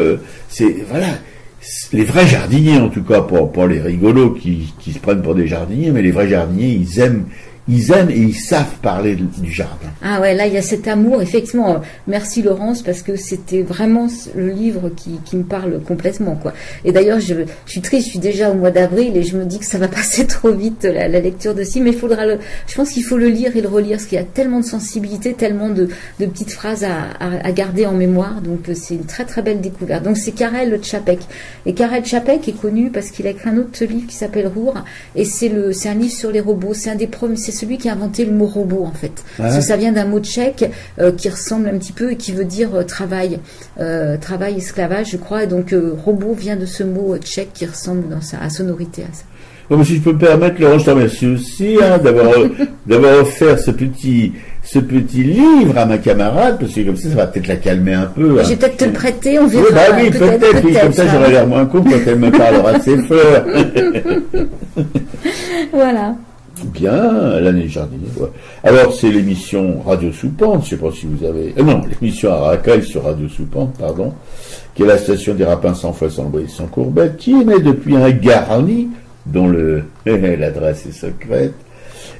les vrais jardiniers en tout cas, pas les rigolos qui se prennent pour des jardiniers, mais les vrais jardiniers, ils aiment et ils savent parler du jardin. Ah ouais, là il y a cet amour, effectivement. Merci Laurence, parce que c'était vraiment le livre qui me parle complètement, quoi. Et d'ailleurs je suis triste, je suis déjà au mois d'avril et je me dis que ça va passer trop vite la lecture de ci, mais je pense qu'il faut le lire et le relire, parce qu'il y a tellement de sensibilité, tellement de petites phrases à garder en mémoire, donc c'est une très très belle découverte. Donc c'est Karel Čapek, et Karel Čapek est connu parce qu'il a écrit un autre livre qui s'appelle Rour, et c'est un livre sur les robots, c'est celui qui a inventé le mot robot, en fait. Ah. Parce que ça vient d'un mot tchèque qui ressemble un petit peu et qui veut dire travail, esclavage, je crois. Et donc robot vient de ce mot tchèque qui ressemble dans sa sonorité à ça. Bon, si je peux me permettre, Laurent, je te remercie aussi d'avoir offert ce petit livre à ma camarade, parce que comme ça va peut-être la calmer un peu. Je vais peut-être te le prêter, on verra. Oui, peut-être, comme ça j'aurai l'air moins con quand elle me parlera de ses fleurs. Voilà. Bien, l'année jardinier. Ouais. Alors, c'est l'émission Radio Soupente, je sais pas si vous avez... l'émission à Racaille sur Radio Soupente, pardon, qui est la station des Rapins sans foi, sans bruit, sans courbette, qui émet depuis un garni, dont l'adresse est secrète,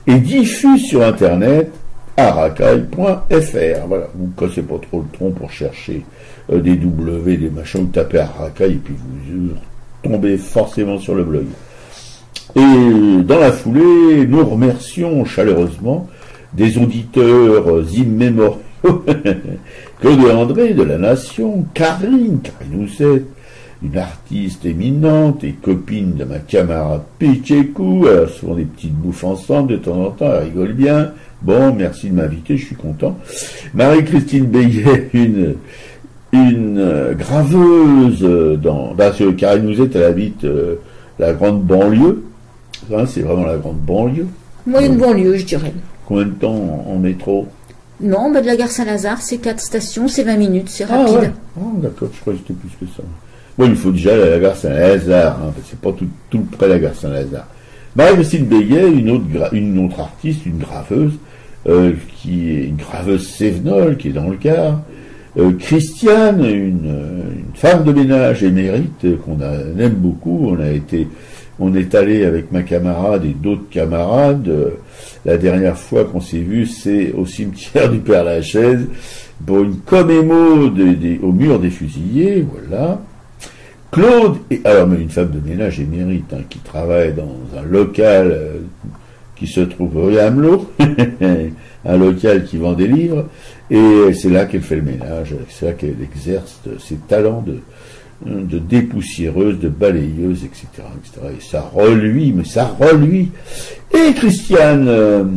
et diffuse sur Internet à racaille.fr. Voilà, vous ne cassez pas trop le tronc pour chercher des W, des machins, vous tapez à Racaille, et puis vous tombez forcément sur le blog. Et dans la foulée, nous remercions chaleureusement des auditeurs immémoriaux, Claude et André de La Nation, Karine Housset, une artiste éminente et copine de ma camarade Pichekou, souvent des petites bouffes ensemble de temps en temps, elle rigole bien. Bon, merci de m'inviter, je suis content. Marie-Christine Beillet, une graveuse parce que Karine Housset, elle habite la grande banlieue. C'est vraiment la grande banlieue. Moyenne banlieue, je dirais. Combien de temps en métro? Non, de la gare Saint-Lazare, c'est 4 stations, c'est 20 minutes, c'est rapide. Ouais. D'accord, je croyais que c'était plus que ça. Bon, il faut déjà aller à la gare Saint-Lazare, c'est pas tout près de la gare Saint-Lazare. Marie-Christine Beillet, une autre artiste, une graveuse, qui est une graveuse sévenole, qui est dans le Gard. Christiane, une femme de ménage émérite, qu'on aime beaucoup. On est allé avec ma camarade et d'autres camarades la dernière fois qu'on s'est vu, c'est au cimetière du Père-Lachaise, pour une commémo au mur des fusillés, voilà. Claude, alors mais une femme de ménage émérite, qui travaille dans un local qui se trouve rue Amelot, un local qui vend des livres, et c'est là qu'elle fait le ménage, c'est là qu'elle exerce ses talents de dépoussiéreuse, de balayeuse, etc., etc. Et ça reluit, mais ça reluit. Et Christiane.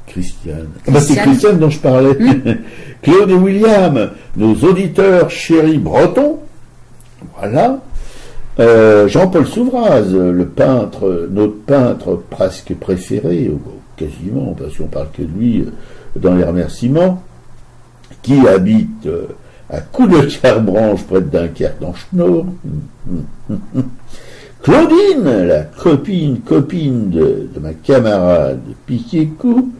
C'est Christiane dont je parlais. Claude et William, nos auditeurs chéris bretons. Voilà. Jean-Paul Souvraz, le peintre, notre peintre presque préféré, quasiment, parce qu'on parle que de lui dans les remerciements, qui habite à Coudekerque-Branche, près de Dunkerque, dans Schnoor. Claudine, la copine de ma camarade Piquet-Cou,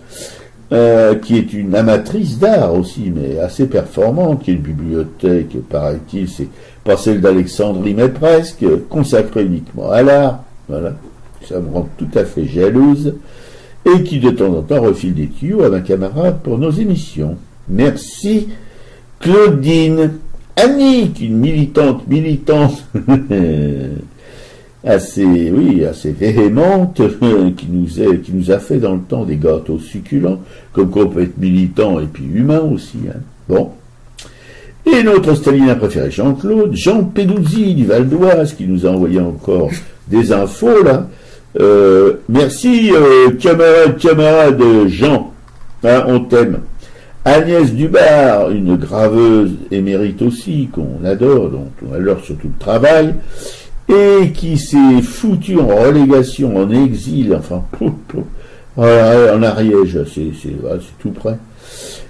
qui est une amatrice d'art aussi, mais assez performante, qui est une bibliothèque, paraît-il, c'est pas celle d'Alexandrie, mais presque, consacrée uniquement à l'art, voilà, ça me rend tout à fait jalouse, et qui de temps en temps refile des tuyaux à ma camarade pour nos émissions. Merci, Claudine. Annick, une militante, assez véhémente, qui nous a fait dans le temps des gâteaux succulents, comme qu'on peut être militant et puis humain aussi, Bon. Et notre stalinien préféré, Jean-Claude, Jean Peduzzi du Val d'Oise, qui nous a envoyé encore des infos, là. Merci, camarade Jean, on t'aime. Agnès Dubar, une graveuse émérite aussi, qu'on adore, dont on adore surtout le travail, et qui s'est foutu en relégation, en exil, enfin, en Ariège, c'est tout près.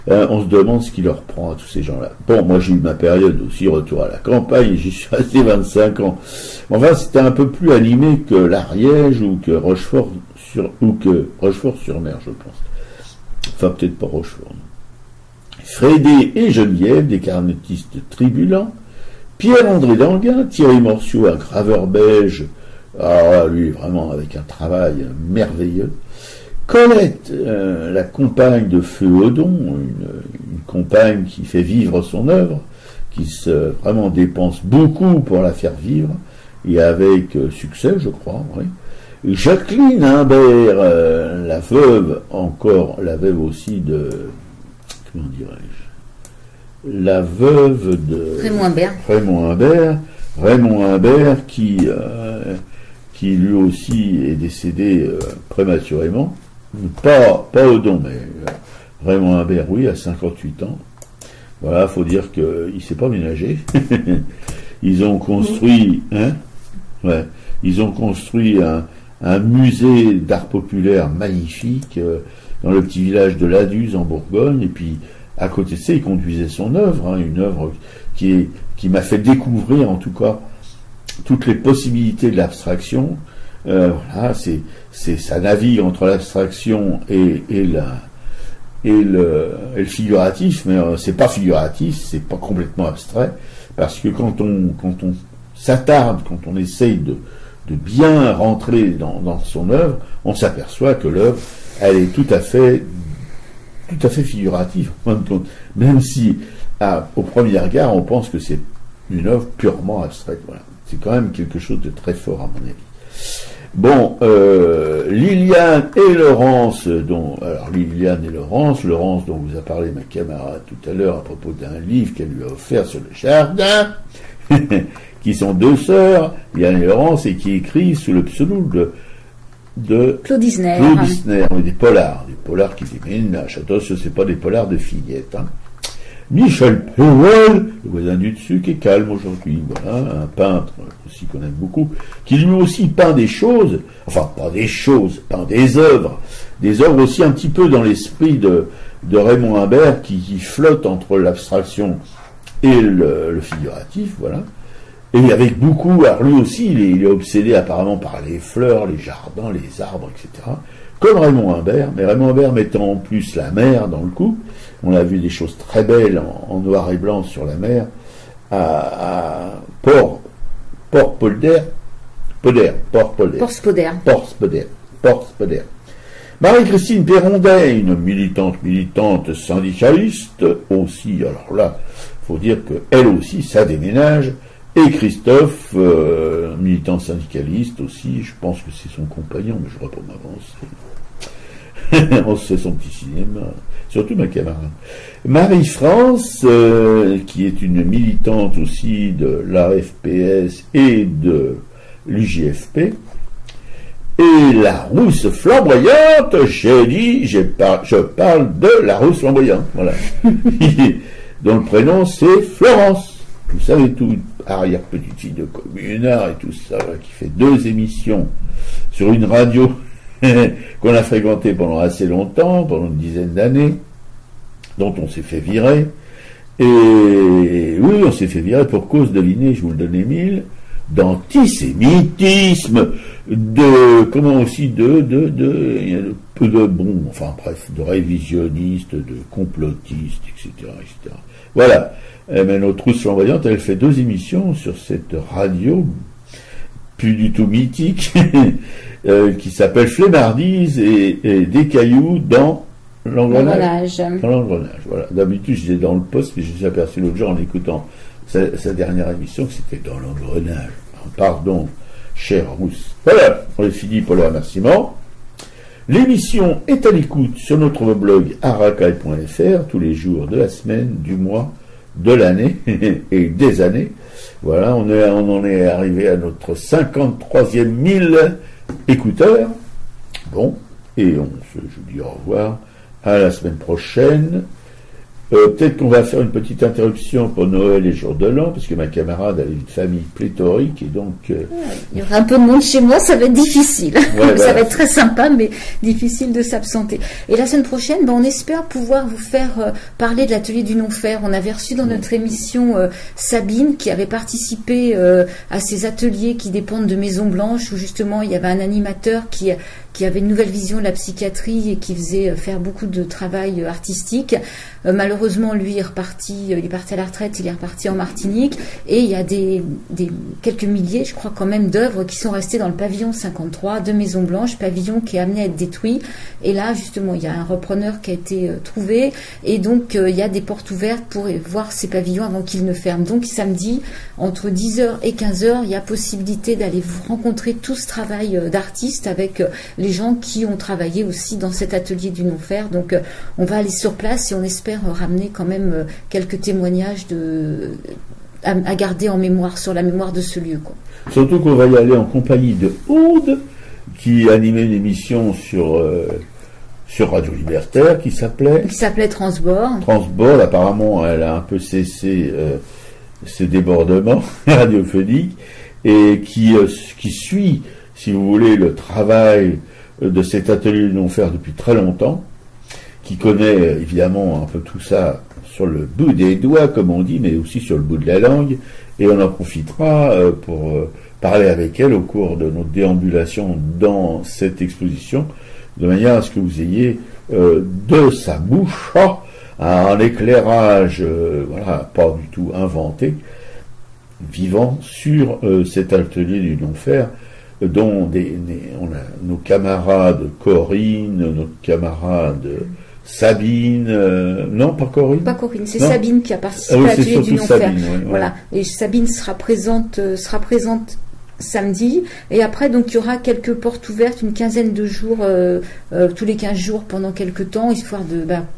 On se demande ce qui leur prend à tous ces gens-là. Bon, moi j'ai eu ma période aussi, retour à la campagne, j'y suis resté 25 ans. Enfin, c'était un peu plus animé que l'Ariège ou que Rochefort-sur-Mer, je pense. Enfin, peut-être pas Rochefort. Frédé et Geneviève, des carnetistes tribulants, Pierre-André Danguin, Thierry Morciot, un graveur belge, lui vraiment avec un travail merveilleux, Colette, la compagne de Feu Odon, une compagne qui fait vivre son œuvre, qui vraiment dépense beaucoup pour la faire vivre, et avec succès, je crois, oui. Et Jacqueline Imbert, la veuve aussi de... Comment dirais-je, la veuve de Raymond Imbert qui lui aussi est décédé prématurément, pas Odon, mais Raymond Imbert, oui, à 58 ans. Voilà, faut dire qu'il s'est pas ménagé. Ils ont construit, ils ont construit un musée d'art populaire magnifique dans le petit village de Laduz en Bourgogne, et puis à côté de ça, il conduisait son œuvre, une œuvre qui m'a fait découvrir en tout cas toutes les possibilités de l'abstraction. Voilà, ça navigue entre l'abstraction et le figuratif, mais c'est pas figuratif, c'est pas complètement abstrait, parce que quand on s'attarde, quand on essaye de bien rentrer dans son œuvre, on s'aperçoit que l'œuvre, elle est tout à fait figurative, même si au premier regard on pense que c'est une œuvre purement abstraite. Voilà. C'est quand même quelque chose de très fort à mon avis. Bon, Liliane et Laurence, dont vous a parlé ma camarade tout à l'heure à propos d'un livre qu'elle lui a offert sur le jardin, qui sont deux sœurs, Liliane et Laurence, et qui écrivent sous le pseudo de Claude Isner, mais des polars qui déménagent. Attention, c'est pas des polars de fillettes. Michel Péwel, le voisin du dessus, qui est calme aujourd'hui. Voilà, un peintre aussi qu'on aime beaucoup, qui lui aussi peint des choses, enfin pas des choses, peint des œuvres aussi un petit peu dans l'esprit de Raymond Imbert, qui flotte entre l'abstraction et le figuratif, voilà. Et avec beaucoup, alors lui aussi, il est obsédé apparemment par les fleurs, les jardins, les arbres, etc. Comme Raymond Imbert, mais Raymond Imbert mettant en plus la mer dans le coup. On a vu des choses très belles en noir et blanc sur la mer, à Port Polder, Porspoder. Marie-Christine Perrondet, une militante syndicaliste aussi, alors là, faut dire qu'elle aussi, ça déménage, et Christophe, militant syndicaliste aussi, je pense que c'est son compagnon, mais je ne voudrais pas m'avancer. On se fait son petit cinéma, surtout ma camarade. Marie-France, qui est une militante aussi de l'AFPS et de l'UJFP, et la rousse flamboyante, je parle de la rousse flamboyante, voilà. Dont le prénom c'est Florence. Vous savez tout, arrière-petite fille de communard et tout ça, là, qui fait 2 émissions sur une radio qu'on a fréquentée pendant assez longtemps, pendant une dizaine d'années, dont on s'est fait virer. Et oui, on s'est fait virer pour cause, devinez, je vous le donne Émile, d'antisémitisme, de révisionnistes, de complotistes, etc., etc. Voilà. Mais notre rousse flamboyante, elle fait 2 émissions sur cette radio, plus du tout mythique, qui s'appelle Flemmardise et des cailloux dans l'engrenage. Dans l'engrenage, voilà. D'habitude, je disais dans le poste, mais je me suis aperçu l'autre jour en écoutant sa dernière émission que c'était dans l'engrenage. Pardon, chère rousse. Voilà, on est fini pour le remerciement. L'émission est à l'écoute sur notre blog arakai.fr tous les jours de la semaine, du mois, de l'année et des années. Voilà, on en est arrivé à notre 53e 1000 écouteurs. Bon, et je vous dis au revoir à la semaine prochaine. Peut-être qu'on va faire une petite interruption pour Noël et jour de l'an, parce que ma camarade a une famille pléthorique, et donc... il y aura un peu de monde chez moi, ça va être difficile. Ouais, ça va être très sympa, mais difficile de s'absenter. Et la semaine prochaine, on espère pouvoir vous faire parler de l'atelier du non-faire. On avait reçu dans notre émission Sabine, qui avait participé à ces ateliers qui dépendent de Maison Blanche, où justement il y avait un animateur qui avait une nouvelle vision de la psychiatrie et qui faisait faire beaucoup de travail artistique. Malheureusement, lui est parti à la retraite, il est reparti en Martinique, et il y a quelques milliers, je crois quand même, d'œuvres qui sont restées dans le pavillon 53 de Maison Blanche, pavillon qui est amené à être détruit. Et là, justement, il y a un repreneur qui a été trouvé, et donc il y a des portes ouvertes pour voir ces pavillons avant qu'ils ne ferment. Donc samedi, entre 10h et 15h, il y a possibilité d'aller rencontrer tout ce travail d'artistes avec les gens qui ont travaillé aussi dans cet atelier du non-faire. Donc on va aller sur place et on espère ramener quand même quelques témoignages à garder en mémoire, sur la mémoire de ce lieu, quoi. Surtout qu'on va y aller en compagnie de Aude, qui animait une émission sur Radio Libertaire, qui s'appelait Transbord. Transbord, apparemment, elle a un peu cessé ses débordements radiophoniques, et qui suit, si vous voulez, le travail de cet atelier du non-faire depuis très longtemps, qui connaît évidemment un peu tout ça sur le bout des doigts, comme on dit, mais aussi sur le bout de la langue, et on en profitera pour parler avec elle au cours de notre déambulation dans cette exposition, de manière à ce que vous ayez de sa bouche un éclairage, pas du tout inventé, vivant sur cet atelier du non-faire, dont on a nos camarades Corinne, notre camarade Sabine, non pas Corinne. Pas Corinne, c'est Sabine qui a participé à l'atelier du non-faire. Voilà. Et Sabine sera présente samedi, et après donc il y aura quelques portes ouvertes, une quinzaine de jours, tous les 15 jours pendant quelques temps, histoire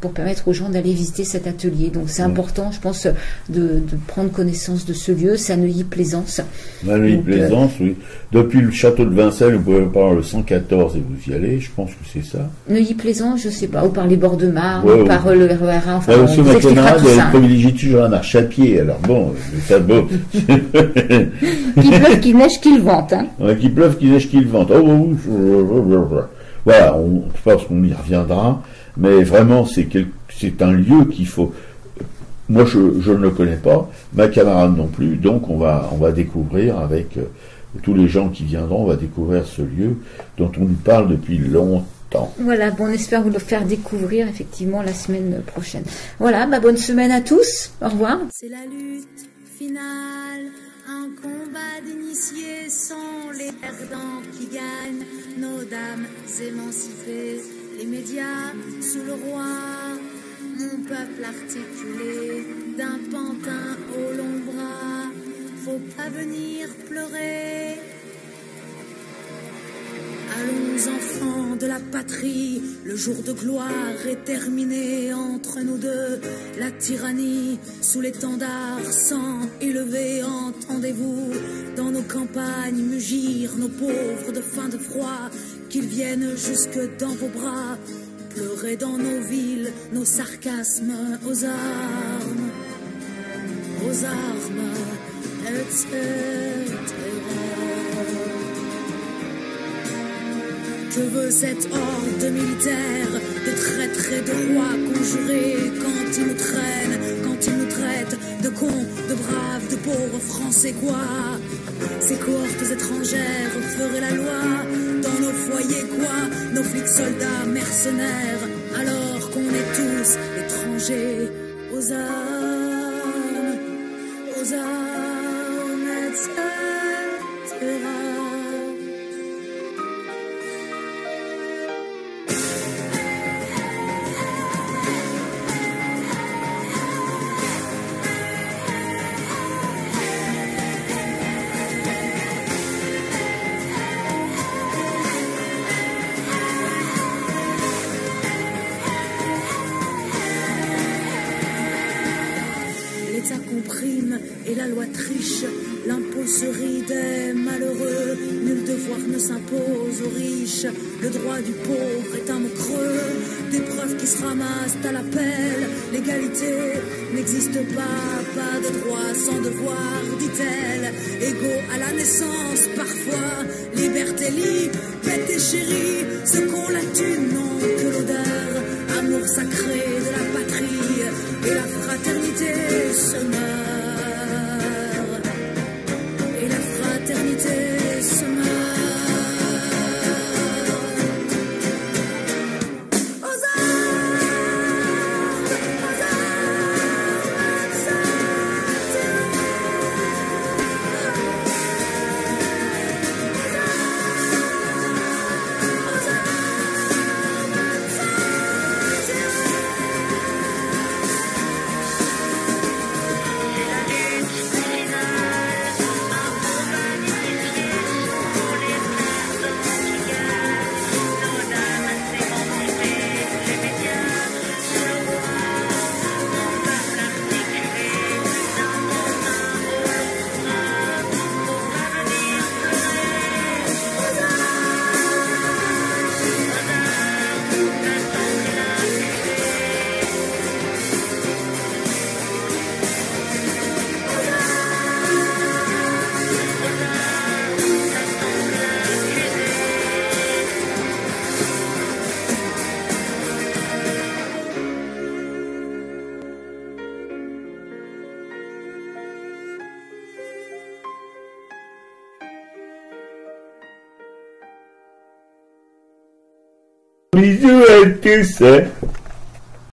pour permettre aux gens d'aller visiter cet atelier. Donc c'est important, je pense, de prendre connaissance de ce lieu. C'est à Neuilly-Plaisance. Neuilly-Plaisance, oui. Depuis le château de Vincennes, vous pouvez par le 114 et vous y allez, je pense que c'est ça. Neuilly-Plaisance, je sais pas, ou par les bords de Marne, ou par le RER1, enfin, on vous expliquera tout ça. Elle privilégie toujours la marche à pied, alors bon, ça bon. Qu'il pleuve, qu'il neige, qu'il vente, hein. Ouais, qu'il pleuve, qu'il neige, qu'il vente. Voilà, je pense qu'on y reviendra, mais vraiment, c'est un lieu qu'il faut... Moi, je ne le connais pas, ma camarade non plus, donc on va découvrir avec tous les gens qui viendront, on va découvrir ce lieu dont on nous parle depuis longtemps. Voilà, on espère vous le faire découvrir effectivement la semaine prochaine. Voilà, bonne semaine à tous, au revoir. C'est la lutte finale, Un combat d'initiés sont les perdants qui gagnent, nos dames émancipées, les médias sous le roi, mon peuple articulé, d'un pantin au long bras, faut pas venir pleurer. Allons enfants de la patrie, le jour de gloire est terminé entre nous deux. La tyrannie sous l'étendard sang élevé, entendez-vous dans nos campagnes mugir nos pauvres de faim de froid, qu'ils viennent jusque dans vos bras, pleurer dans nos villes, nos sarcasmes aux armes, etc. Que veut cette horde militaire de traîtres et de rois conjurés quand ils nous traînent, quand ils nous traitent de cons, de braves, de pauvres Français quoi? Ces cohortes étrangères feraient la loi dans nos foyers quoi? Nos flics soldats mercenaires alors qu'on est tous étrangers aux armes, etc. Et la loi triche, l'impôt se rit des malheureux, nul devoir ne s'impose aux riches, le droit du pauvre est un mot creux, des preuves qui se ramassent à l'appel, l'égalité n'existe pas de droit sans devoir, dit-elle, égaux à la naissance parfois, liberté libre, bête et chérie, ce qu'on la thune n'ont que l'odeur, amour sacré de la patrie, et la fraternité se meurt. Bisous à tous.